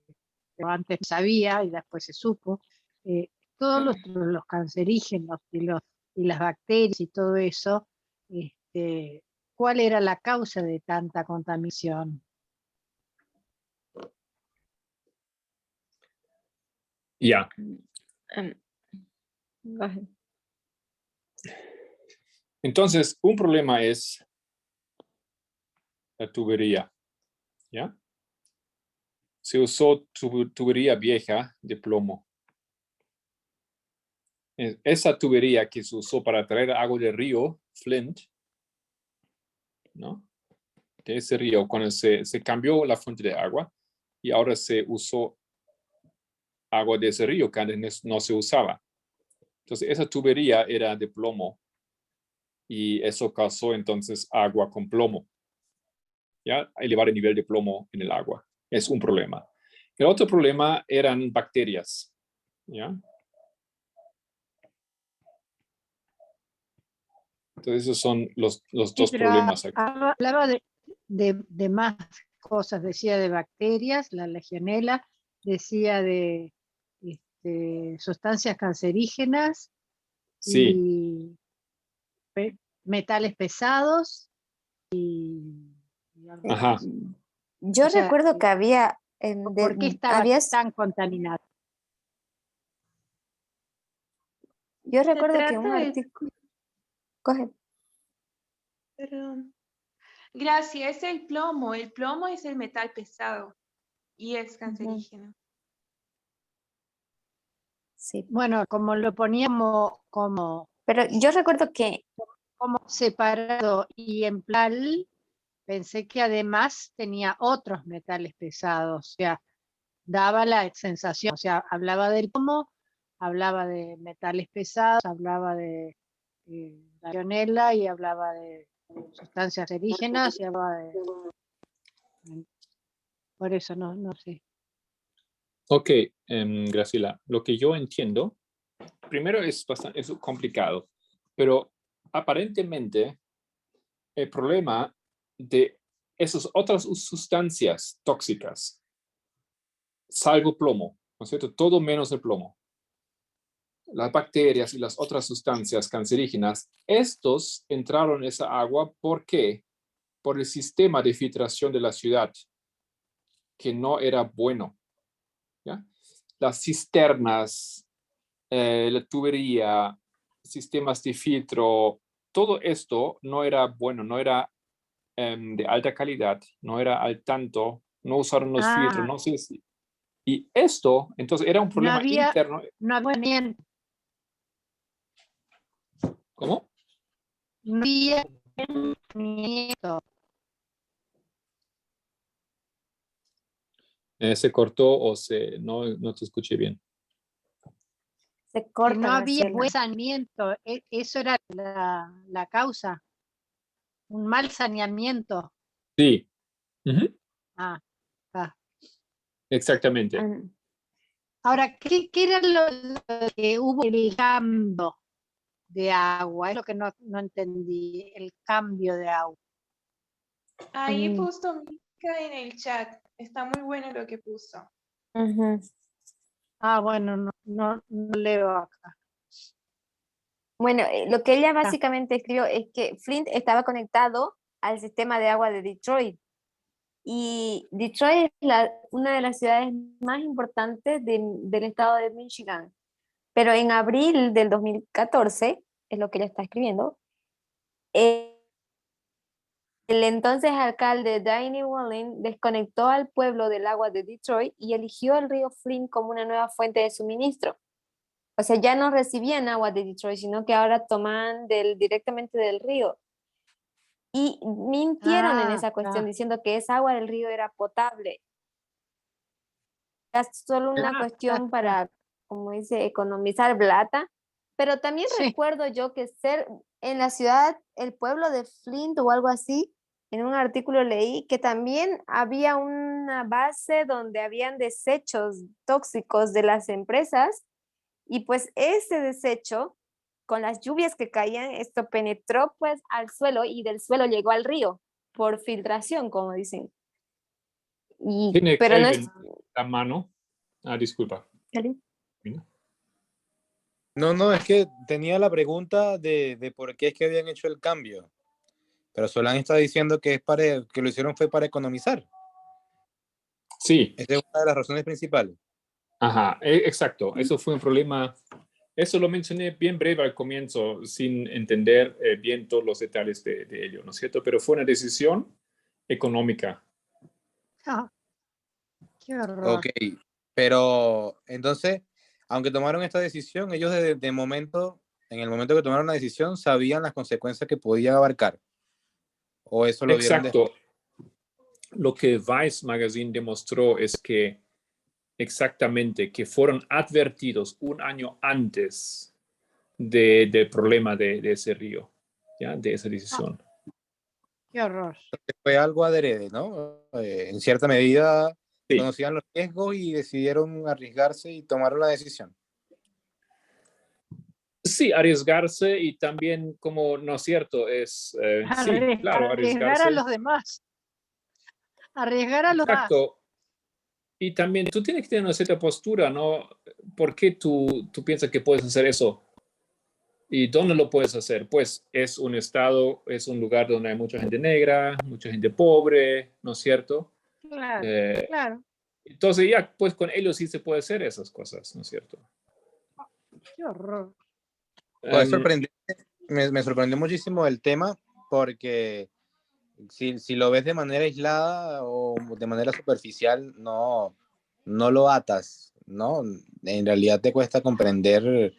antes sabía y después se supo, todos los cancerígenos y las bacterias y todo eso, ¿cuál era la causa de tanta contaminación? Ya. Go ahead. Entonces, un problema es la tubería. ¿Ya? Se usó tubería vieja de plomo. Esa tubería que se usó para traer agua del río Flint, ¿no? De ese río, cuando se cambió la fuente de agua y ahora se usó agua de ese río que antes no se usaba. Entonces, esa tubería era de plomo y eso causó entonces agua con plomo. ¿Ya? Elevar el nivel de plomo en el agua. Es un problema. El otro problema eran bacterias. ¿Ya? Entonces, esos son los dos problemas aquí. Hablaba de más cosas, decía de bacterias, la legionela, decía de sustancias cancerígenas, Sí. y metales pesados y algo Ajá. más. Yo O sea, recuerdo que había, ¿por qué estaba tan contaminado? yo Se recuerdo que un trata de, artículo, coge, perdón. Gracias, es el plomo. El plomo es el metal pesado y es cancerígeno. sí, Bueno, como lo poníamos como pero yo recuerdo que separado y en plural, pensé que además tenía otros metales pesados, o sea, daba la sensación, o sea, hablaba del plomo, hablaba de metales pesados, hablaba de la legionela y hablaba de sustancias cancerígenas y hablaba de... Por eso no sé. Ok, Graciela, lo que yo entiendo, primero es complicado, pero aparentemente el problema de esas otras sustancias tóxicas, salvo plomo, ¿no es cierto? Todo menos el plomo. Las bacterias y las otras sustancias cancerígenas, estos entraron en esa agua, ¿por qué? Por el sistema de filtración de la ciudad, que no era bueno, ¿ya? Las cisternas, la tubería, sistemas de filtro, todo esto no era bueno, no era de alta calidad, no era al tanto, no usaron los filtros, Ah, no sé si. Y esto, entonces, era un no problema había, interno. no había saneamiento, ¿Cómo? no había saneamiento. Se cortó o no te escuché bien. Se Que corta, no había Graciela. buen saneamiento, eso era la causa, un mal saneamiento. Sí. Ujú. Ah, ah. Exactamente. Ah, Ahora, ¿qué era lo que hubo el cambio de agua? Es lo que no entendí, el cambio de agua. Ahí mm, puso Mica en el chat. Está muy bueno lo que puso. ujú. Ah, bueno, no leo acá. Bueno, lo que ella Ah, básicamente escribió es que Flint estaba conectado al sistema de agua de Detroit. Y Detroit es una de las ciudades más importantes del estado de Michigan. Pero en abril del 2014, es lo que ella está escribiendo, eh, el entonces alcalde Danny Wallen desconectó al pueblo del agua de Detroit y eligió el río Flint como una nueva fuente de suministro. O sea, ya no recibían agua de Detroit, sino que ahora tomaban directamente del río. Y mintieron en esa cuestión ah, diciendo que esa agua del río era potable. Es solo una cuestión ah. para, como dice, economizar plata. Pero también Sí. recuerdo yo que ser en la ciudad, el pueblo de Flint o algo así, en un artículo leí que también había una base donde habían desechos tóxicos de las empresas y pues ese desecho, con las lluvias que caían, esto penetró pues al suelo y del suelo llegó al río por filtración, como dicen. Tiene Pero no es... Kelvin la mano. Ah, disculpa. Mira. No, no, es que tenía la pregunta de por qué es que habían hecho el cambio. Pero Solán está diciendo que que lo hicieron fue para economizar. Sí, Esa es una de las razones principales. ajá, exacto. Eso fue un problema. Eso lo mencioné bien breve al comienzo, sin entender bien todos los detalles de ello, ¿no es cierto? Pero fue una decisión económica. Ah, qué horror. Ok, pero entonces, aunque tomaron esta decisión, ellos de momento, en el momento que tomaron la decisión, sabían las consecuencias que podían abarcar. O eso lo vieron después. Exacto. Lo que Vice Magazine demostró es que exactamente que fueron advertidos un año antes del problema de ese río, ¿ya? De esa Ah, decisión. qué horror. Fue algo adrede, ¿no? En cierta medida Sí, conocían los riesgos y decidieron arriesgarse y tomaron la decisión. sí, arriesgarse y también, como no es cierto, sí, claro, Arriesgar a arriesgarse. los demás. Arriesgar a los demás. Exacto. Y también tú tienes que tener una cierta postura, ¿no? ¿Por qué tú piensas que puedes hacer eso? ¿Y dónde lo puedes hacer? Pues es un estado, es un lugar donde hay mucha gente negra, mucha gente pobre, ¿no es cierto? Claro, Eh, claro. entonces ya, pues con ellos sí se puede hacer esas cosas, ¿no es cierto? Qué horror. Pues Um, me sorprendió muchísimo el tema porque si lo ves de manera aislada o de manera superficial, no lo atas, ¿no? En realidad te cuesta comprender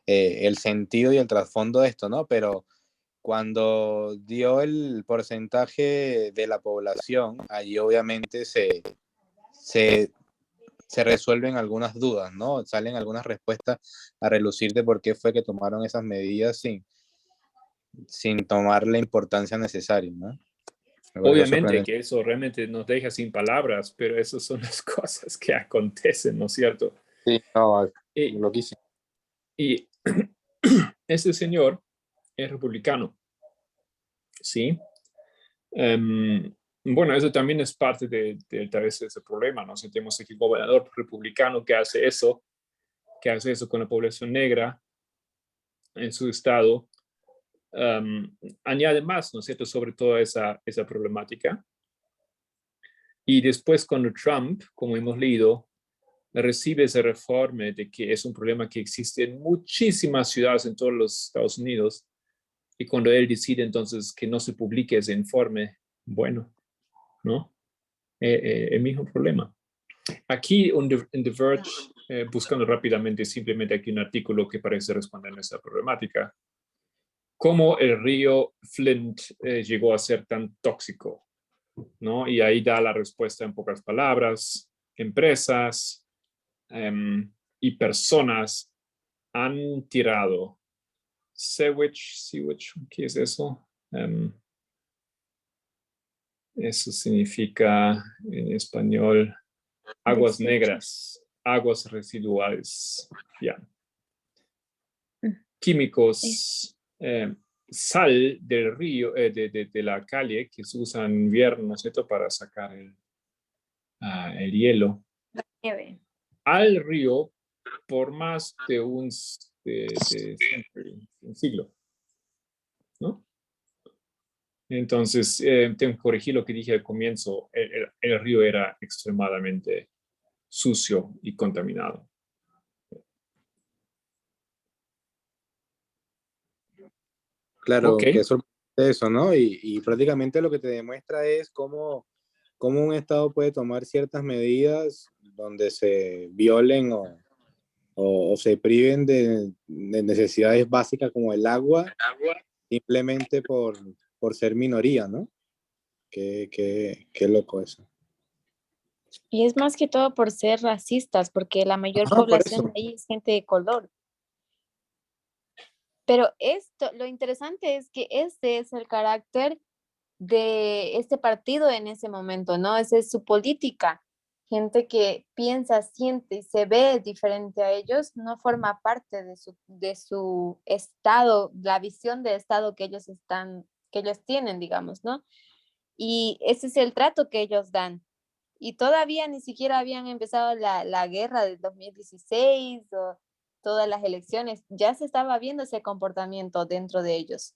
el sentido y el trasfondo de esto, ¿no? Pero cuando dio el porcentaje de la población, allí obviamente se, se resuelven algunas dudas, ¿no? Salen algunas respuestas a relucir de por qué fue que tomaron esas medidas sin tomar la importancia necesaria, ¿no? Me pareció Obviamente sorprendente. que eso realmente nos deja sin palabras, pero esas son las cosas que acontecen, ¿no es cierto? Sí, no, Y, loquísimo. y ese señor es republicano, ¿sí? Bueno, eso también es parte de tal vez ese problema, ¿no? Si tenemos aquí un gobernador republicano que hace eso con la población negra en su estado, añade más, ¿no es cierto?, sobre toda esa problemática. Y después cuando Trump, como hemos leído, recibe ese reforme de que es un problema que existe en muchísimas ciudades en todos los Estados Unidos, y cuando él decide entonces que no se publique ese informe, bueno, ¿no? El mismo problema. Aquí en The Verge, buscando rápidamente, simplemente aquí un artículo que parece responder a esa problemática. ¿Cómo el río Flint llegó a ser tan tóxico? ¿No? Y ahí da la respuesta en pocas palabras. Empresas y personas han tirado sewage, ¿qué es eso? Eso significa en español aguas Desecho. negras, aguas residuales, ya. Mm. Químicos, sal del río, de la calle que se usa en invierno, ¿no es cierto?, para sacar el hielo Nieve. al río por más de un siglo, ¿no? Entonces, tengo que corregir lo que dije al comienzo, el río era extremadamente sucio y contaminado. Claro, Ok, que sorprendente eso, ¿no? Y prácticamente lo que te demuestra es cómo un Estado puede tomar ciertas medidas donde se violen o se priven de necesidades básicas como el agua, simplemente por ser minoría, ¿no? Qué loco eso. Y es más que todo por ser racistas, porque la mayor Ah, por población de eso. ahí es gente de color. Pero esto, lo interesante es que este es el carácter de este partido en ese momento, ¿no? Esa es su política. Gente que piensa, siente y se ve diferente a ellos, no forma parte de su estado, la visión de estado que ellos tienen, digamos, ¿no? Y ese es el trato que ellos dan. Y todavía ni siquiera habían empezado la guerra del 2016 o todas las elecciones, ya se estaba viendo ese comportamiento dentro de ellos.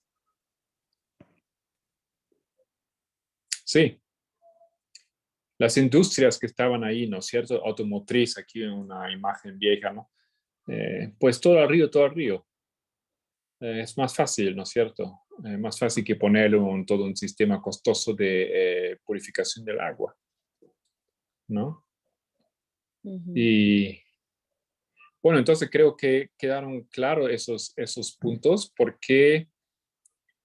sí. Las industrias que estaban ahí, ¿no es cierto? Automotriz, aquí en una imagen vieja, ¿no? Pues todo al río, todo al río. Es más fácil, ¿no es cierto? Más fácil que poner todo un sistema costoso de purificación del agua, ¿no? Y bueno, entonces creo que quedaron claros esos puntos porque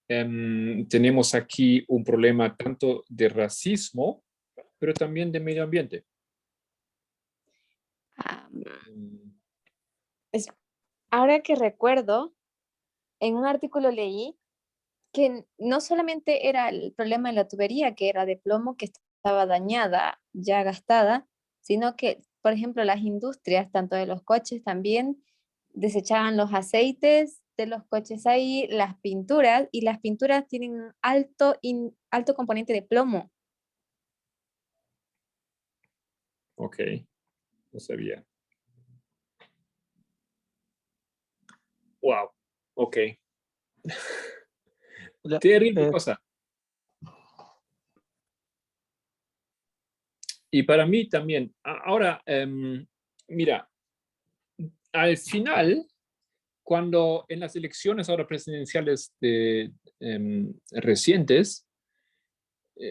tenemos aquí un problema tanto de racismo, pero también de medio ambiente. Mm, Ahora que recuerdo, en un artículo leí que no solamente era el problema de la tubería, que era de plomo, que estaba dañada, ya gastada, sino que, por ejemplo, las industrias, tanto de los coches también, desechaban los aceites de los coches ahí, las pinturas, y las pinturas tienen un alto componente de plomo. ok, no sabía. Wow, ok. Ya, Terrible cosa. Y para mí también. Ahora, mira, al final, cuando en las elecciones ahora presidenciales recientes,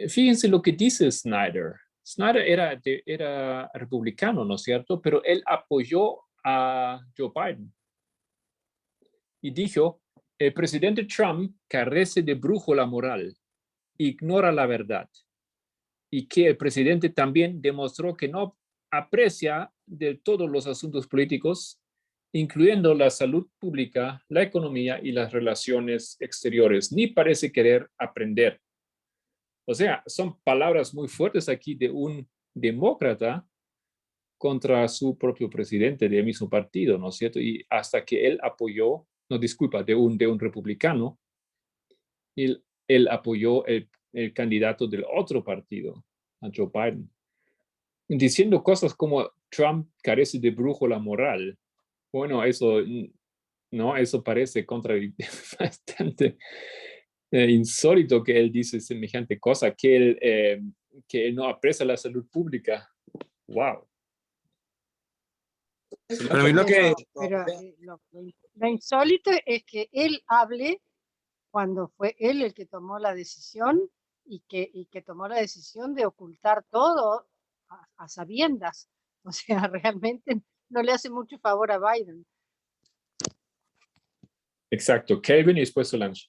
fíjense lo que dice Snyder. Snyder era republicano, ¿no es cierto? Pero él apoyó a Joe Biden y dijo, el presidente Trump carece de brújula moral, ignora la verdad, y que el presidente también demostró que no aprecia del todo los asuntos políticos, incluyendo la salud pública, la economía y las relaciones exteriores, ni parece querer aprender. O sea, son palabras muy fuertes aquí de un demócrata contra su propio presidente del mismo partido, ¿no es cierto? Y hasta que él apoyó, no, disculpa, de un republicano, él apoyó el candidato del otro partido, a Joe Biden, diciendo cosas como Trump carece de brújula moral. Bueno, eso, ¿no? Eso parece bastante insólito que él dice semejante cosa, que él no aprecia la salud pública. Wow. Pero a mí lo que... Pero lo insólito es que él hable cuando fue él el que tomó la decisión y que tomó la decisión de ocultar todo a sabiendas. O sea, realmente no le hace mucho favor a Biden. Exacto. Kelvin y después Solange.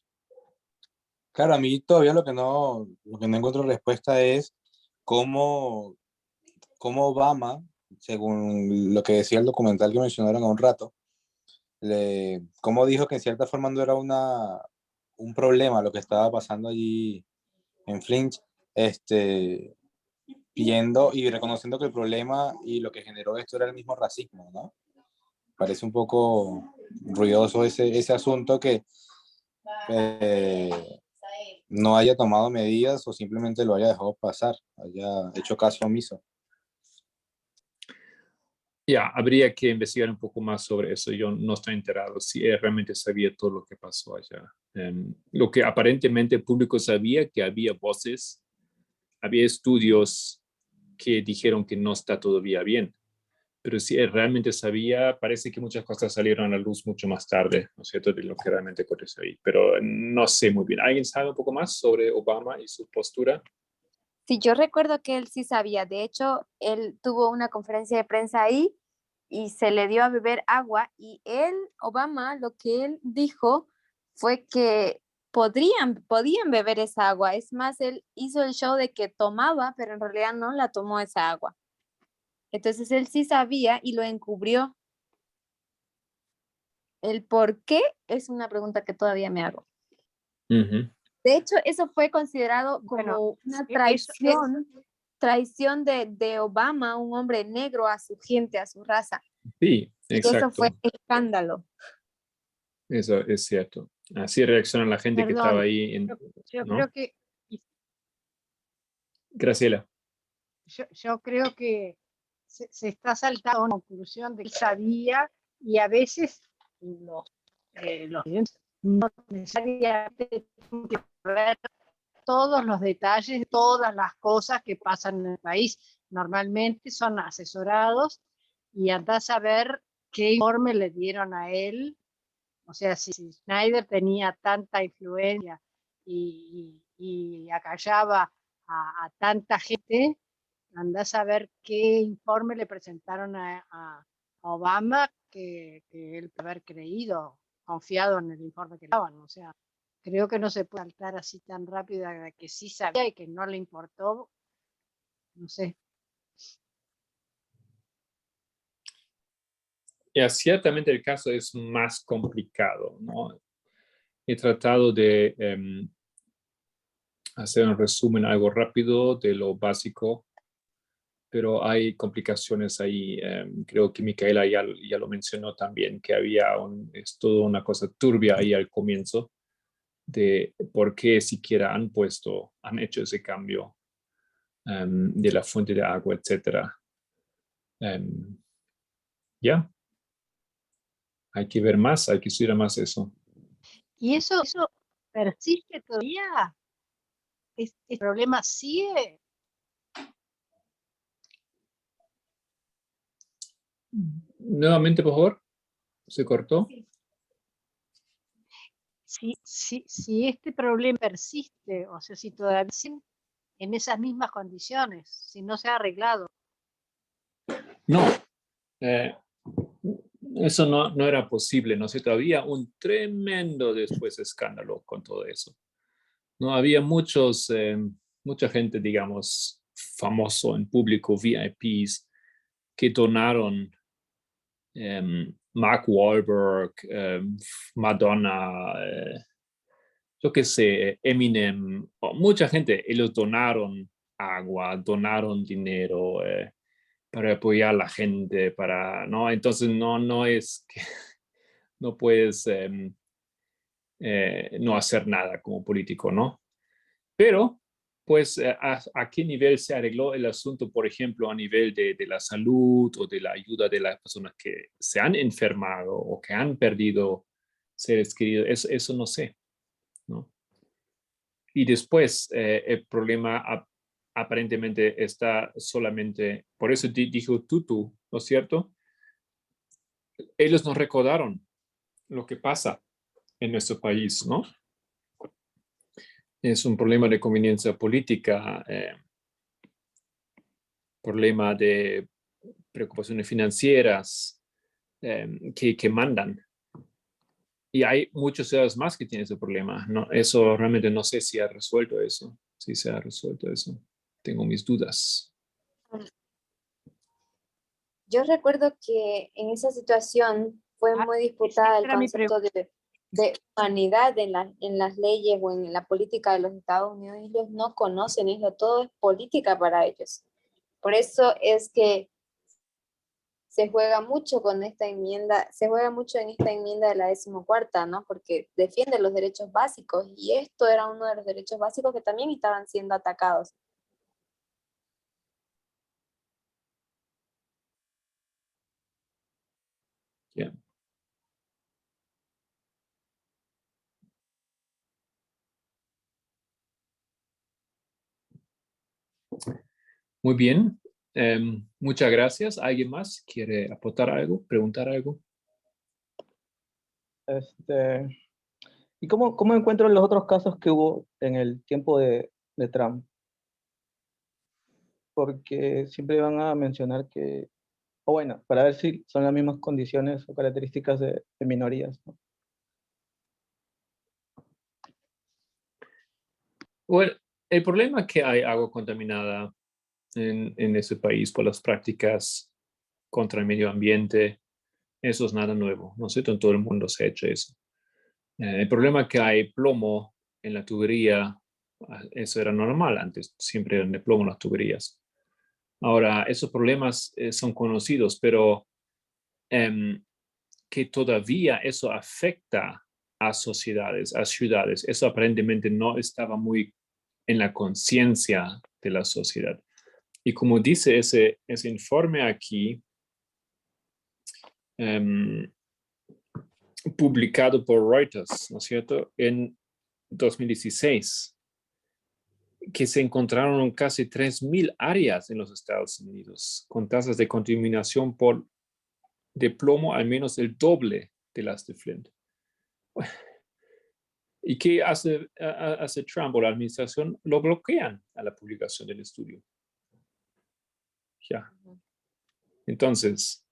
Claro, a mí todavía lo que no encuentro respuesta es cómo Obama, según lo que decía el documental que mencionaron hace un rato, cómo dijo que en cierta forma no era un problema lo que estaba pasando allí en Flint, viendo y reconociendo que el problema y lo que generó esto era el mismo racismo, ¿no? Parece un poco ruidoso ese asunto que no haya tomado medidas o simplemente lo haya dejado pasar, haya hecho caso omiso. Ya, habría que investigar un poco más sobre eso. Yo no estoy enterado si él realmente sabía todo lo que pasó allá. Lo que aparentemente el público sabía, que había voces, había estudios que dijeron que no está todavía bien. Pero si él realmente sabía, parece que muchas cosas salieron a la luz mucho más tarde, ¿no es cierto?, de lo que realmente aconteció ahí. Pero no sé muy bien. ¿Alguien sabe un poco más sobre Obama y su postura? Sí, yo recuerdo que él sí sabía. De hecho, él tuvo una conferencia de prensa ahí y se le dio a beber agua y él, Obama, lo que él dijo fue que podían beber esa agua. Es más, él hizo el show de que tomaba, pero en realidad no la tomó esa agua. Entonces él sí sabía y lo encubrió. El por qué es una pregunta que todavía me hago. Uh-huh. De hecho, eso fue considerado como Bueno, una traición de Obama, un hombre negro, a su gente, a su raza. Sí, Y exacto. eso fue escándalo. Eso es cierto. Así reacciona la gente que estaba ahí. Yo ¿no? creo que Graciela. yo creo que se está saltando a una conclusión de que sabía y a veces los no necesariamente tienen que ver todos los detalles, todas las cosas que pasan en el país. Normalmente son asesorados y andás a ver qué informe le dieron a él. O sea, si Schneider tenía tanta influencia y acallaba a tanta gente, andás a ver qué informe le presentaron a Obama que él puede haber creído, confiado en el informe que le daban. O sea, creo que no se puede saltar así tan rápido de que sí sabía y que no le importó. No sé. Ya, ciertamente el caso es más complicado, ¿no? He tratado de hacer un resumen algo rápido de lo básico, pero hay complicaciones ahí. Creo que Micaela ya lo mencionó también, que es toda una cosa turbia ahí al comienzo de por qué siquiera han hecho ese cambio de la fuente de agua, etcétera. Ya, hay que ver más, hay que estudiar más eso. ¿Y eso persiste todavía? ¿Este problema sigue? Nuevamente, por favor, se cortó. Si este problema persiste, o sea, si todavía en esas mismas condiciones, si no se ha arreglado. No, eso no era posible, ¿no? Había un tremendo después escándalo con todo eso. No había mucha gente, digamos, famoso en público, VIPs, que donaron. Mark Wahlberg, Madonna, yo qué sé, Eminem, o mucha gente, ellos donaron agua, donaron dinero para apoyar a la gente, ¿no? Entonces no es que no puedes no hacer nada como político, ¿no? Pero, pues, ¿a qué nivel se arregló el asunto, por ejemplo, a nivel de la salud o de la ayuda de las personas que se han enfermado o que han perdido seres queridos? Eso no sé, ¿no? Y después, el problema aparentemente está solamente, por eso dijo Tutu, ¿no es cierto? Ellos nos recordaron lo que pasa en nuestro país, ¿no? Es un problema de conveniencia política, problema de preocupaciones financieras que mandan. Y hay muchos ciudadanos más que tienen ese problema, ¿no? Eso realmente no sé si ha resuelto eso, si se ha resuelto eso. Tengo mis dudas. Yo recuerdo que en esa situación fue muy disputada el era mi concepto de humanidad en las leyes o en la política de los Estados Unidos. Ellos no conocen eso, todo es política para ellos. Por eso es que se juega mucho con esta enmienda, se juega mucho en esta enmienda de la 14ª, ¿no? Porque defiende los derechos básicos y esto era uno de los derechos básicos que también estaban siendo atacados. Yeah. Muy bien. Muchas gracias. ¿Alguien más quiere aportar algo, preguntar algo? ¿Y cómo encuentro los otros casos que hubo en el tiempo de Trump? Porque siempre van a mencionar que, o bueno, para ver si son las mismas condiciones o características de minorías, ¿no? Bueno, el problema es que hay agua contaminada en ese país por las prácticas contra el medio ambiente. Eso es nada nuevo, ¿no es cierto? En todo el mundo se ha hecho eso. El problema es que hay plomo en la tubería. Eso era normal antes, siempre eran de plomo las tuberías. Ahora, esos problemas son conocidos, pero que todavía eso afecta a sociedades, a ciudades, eso aparentemente no estaba muy en la conciencia de la sociedad. Y como dice ese informe aquí, publicado por Reuters, ¿no es cierto?, en 2016, que se encontraron casi 3.000 áreas en los Estados Unidos con tasas de contaminación de plomo al menos el doble de las de Flint. ¿Y qué hace Trump o la administración? Lo bloquean a la publicación del estudio. Ya. Entonces,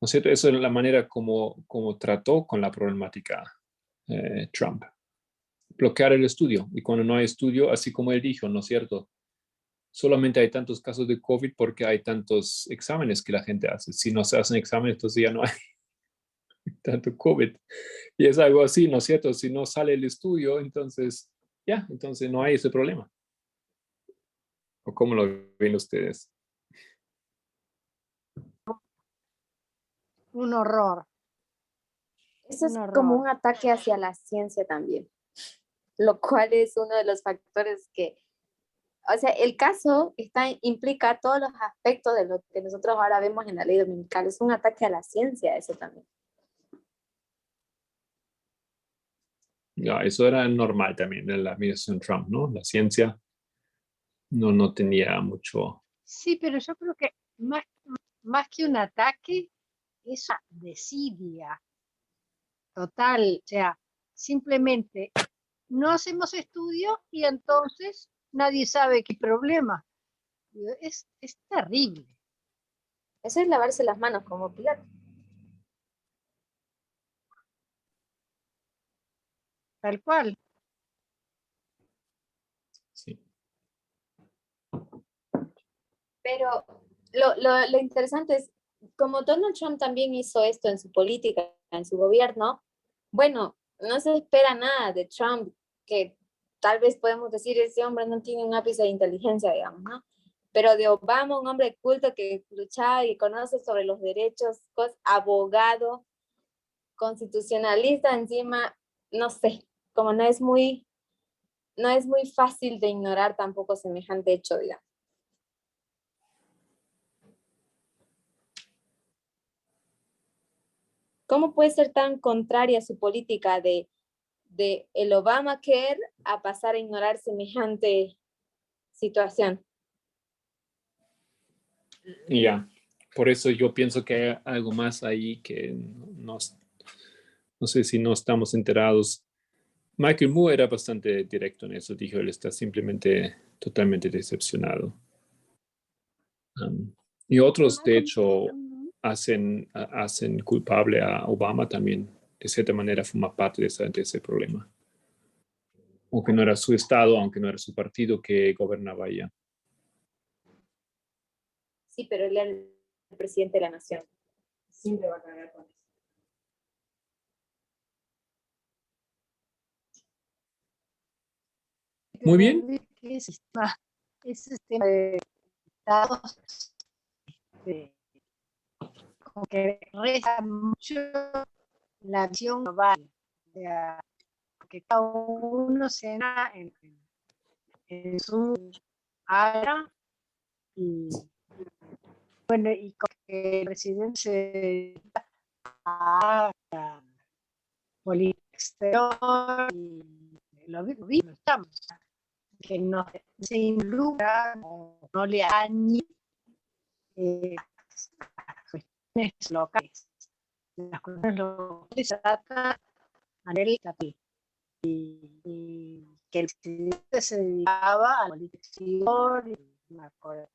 ¿no es cierto? Esa es la manera como trató con la problemática Trump. Bloquear el estudio. Y cuando no hay estudio, así como él dijo, ¿no es cierto? Solamente hay tantos casos de COVID porque hay tantos exámenes que la gente hace. Si no se hacen exámenes, entonces ya no hay tanto COVID. Y es algo así, ¿no es cierto? Si no sale el estudio, entonces, entonces no hay ese problema. ¿O cómo lo ven ustedes? Un horror. Eso es como un ataque hacia la ciencia también, lo cual es uno de los factores que, o sea, el caso implica todos los aspectos de lo que nosotros ahora vemos en la ley dominical. Es un ataque a la ciencia, eso también. Ya, eso era normal también en la administración Trump, ¿no? La ciencia no tenía mucho. Sí, pero yo creo que más que un ataque, es una desidia total. O sea, simplemente no hacemos estudios y entonces nadie sabe qué problema. Es terrible. Eso es lavarse las manos como Pilato. Tal cual. Sí. Pero lo interesante es, como Donald Trump también hizo esto en su política, en su gobierno, bueno, no se espera nada de Trump que tal vez podemos decir, ese hombre no tiene un ápice de inteligencia, digamos, ¿no? Pero de Obama, un hombre culto que luchaba y conoce sobre los derechos, abogado, constitucionalista encima, no sé, como no es muy fácil de ignorar tampoco semejante hecho, digamos. ¿Cómo puede ser tan contraria su política de el Obamacare a pasar a ignorar semejante situación? Y ya, por eso yo pienso que hay algo más ahí que no sé si no estamos enterados. Michael Moore era bastante directo en eso, dijo, él está simplemente totalmente decepcionado. Y otros, de hecho, hacen culpable a Obama también, de cierta manera forma parte de ese problema. Aunque no era su estado, aunque no era su partido que gobernaba allá. Sí, pero él era el presidente de la nación. Siempre va a cargar con eso. Muy bien. Ese sistema de estados como que resta mucho la visión global, o sea, que cada uno se da en su área y bueno, y con que el presidente se dedica a la política exterior y lo estamos, que no se involucra, no le dañe las cuestiones locales. Las cuestiones locales se tratan a nivel estatal. Y que el presidente se dedicaba a la política exterior y una cosa.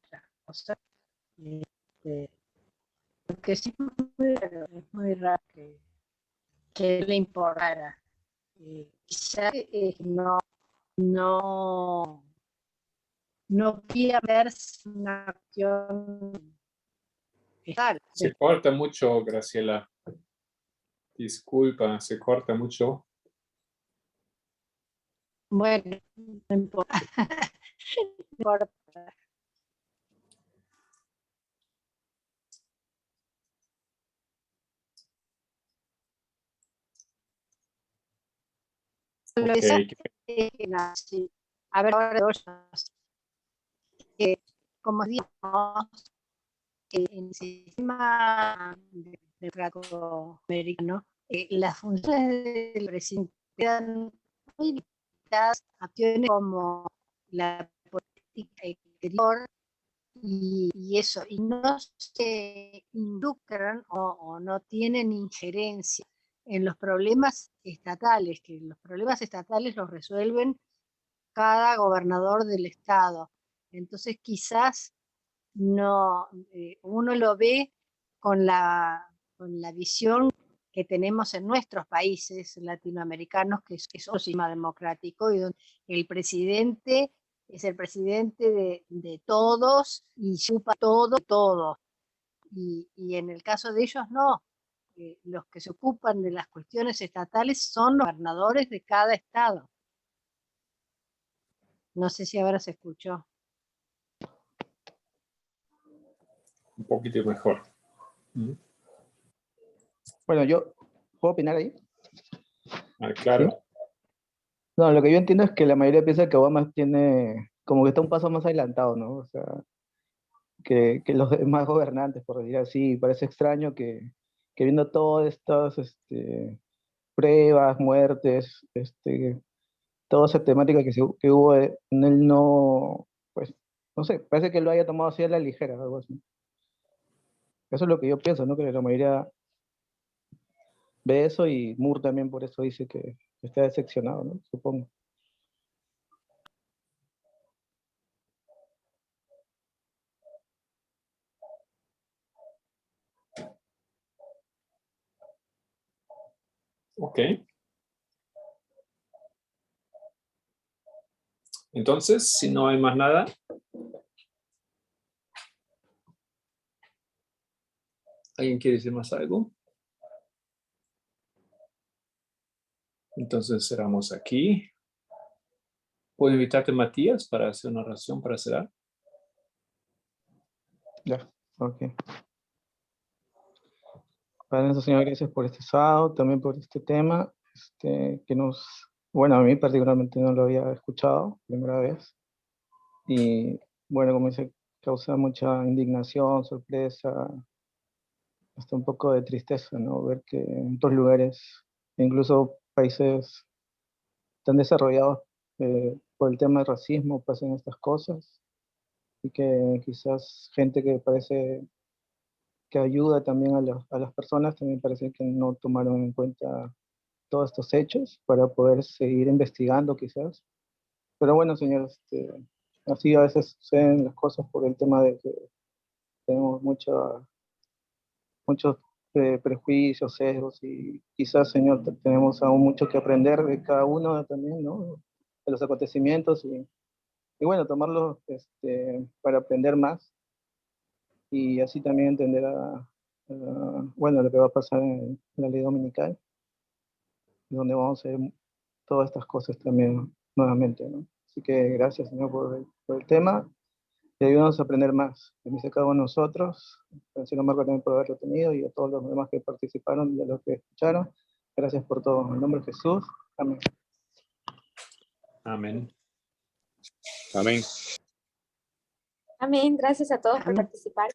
Porque sí es muy raro que le importara. Quizás no quiera verse una acción estatal. Se corta mucho, Graciela. Disculpa, se corta mucho. Bueno, no importa. No importa. Lo que a ver, ahora como digamos, en el sistema democrático americano, las funciones del presidente quedan muy limitadas a acciones como la política exterior y eso, y no se involucran o no tienen injerencia en los problemas estatales, que los problemas estatales los resuelven cada gobernador del estado. Entonces quizás no, uno lo ve con la visión que tenemos en nuestros países latinoamericanos, que es un sistema democrático y donde el presidente es el presidente de todos y chupa todo. Y en el caso de ellos no. Los que se ocupan de las cuestiones estatales son los gobernadores de cada estado. No sé si ahora se escuchó. Un poquito mejor. Bueno, yo puedo opinar ahí. Claro. ¿Sí? No, lo que yo entiendo es que la mayoría piensa que Obama tiene, como que está un paso más adelantado, ¿no? O sea, que los demás gobernantes, por decir así. Parece extraño que viendo todas estas pruebas, muertes, toda esa temática que hubo en él, no, pues, no sé, parece que lo haya tomado así a la ligera, algo así. Eso es lo que yo pienso, ¿no? Que la mayoría ve eso y Moore también por eso dice que está decepcionado, ¿no? Supongo. Ok. Entonces, si no hay más nada, ¿alguien quiere decir más algo? Entonces cerramos aquí. ¿Puedo invitarte, Matías, para hacer una oración para cerrar? Ya, ok. Padre nuestro Señor, gracias por este sábado, también por este tema, que bueno, a mí particularmente no lo había escuchado, primera vez. Y bueno, como dice, causa mucha indignación, sorpresa, hasta un poco de tristeza, ¿no? Ver que en otros lugares, incluso países tan desarrollados por el tema del racismo, pasan estas cosas y que quizás gente que parece que ayuda también a las personas, también parece que no tomaron en cuenta todos estos hechos para poder seguir investigando quizás. Pero bueno, señor, así a veces suceden las cosas por el tema de que tenemos muchos prejuicios, sesgos y quizás, señor, tenemos aún mucho que aprender de cada uno también, ¿no? De los acontecimientos y bueno, tomarlos para aprender más y así también entender bueno, lo que va a pasar en la ley dominical, donde vamos a ver todas estas cosas también nuevamente, ¿no? Así que gracias, Señor, por el tema y ayúdanos a aprender más. Bendice a cada uno de nosotros, al Señor Marco también por haberlo tenido y a todos los demás que participaron y a los que escucharon. Gracias por todo. En el nombre de Jesús. Amén. Amén. Amén. Amén. Gracias a todos por participar.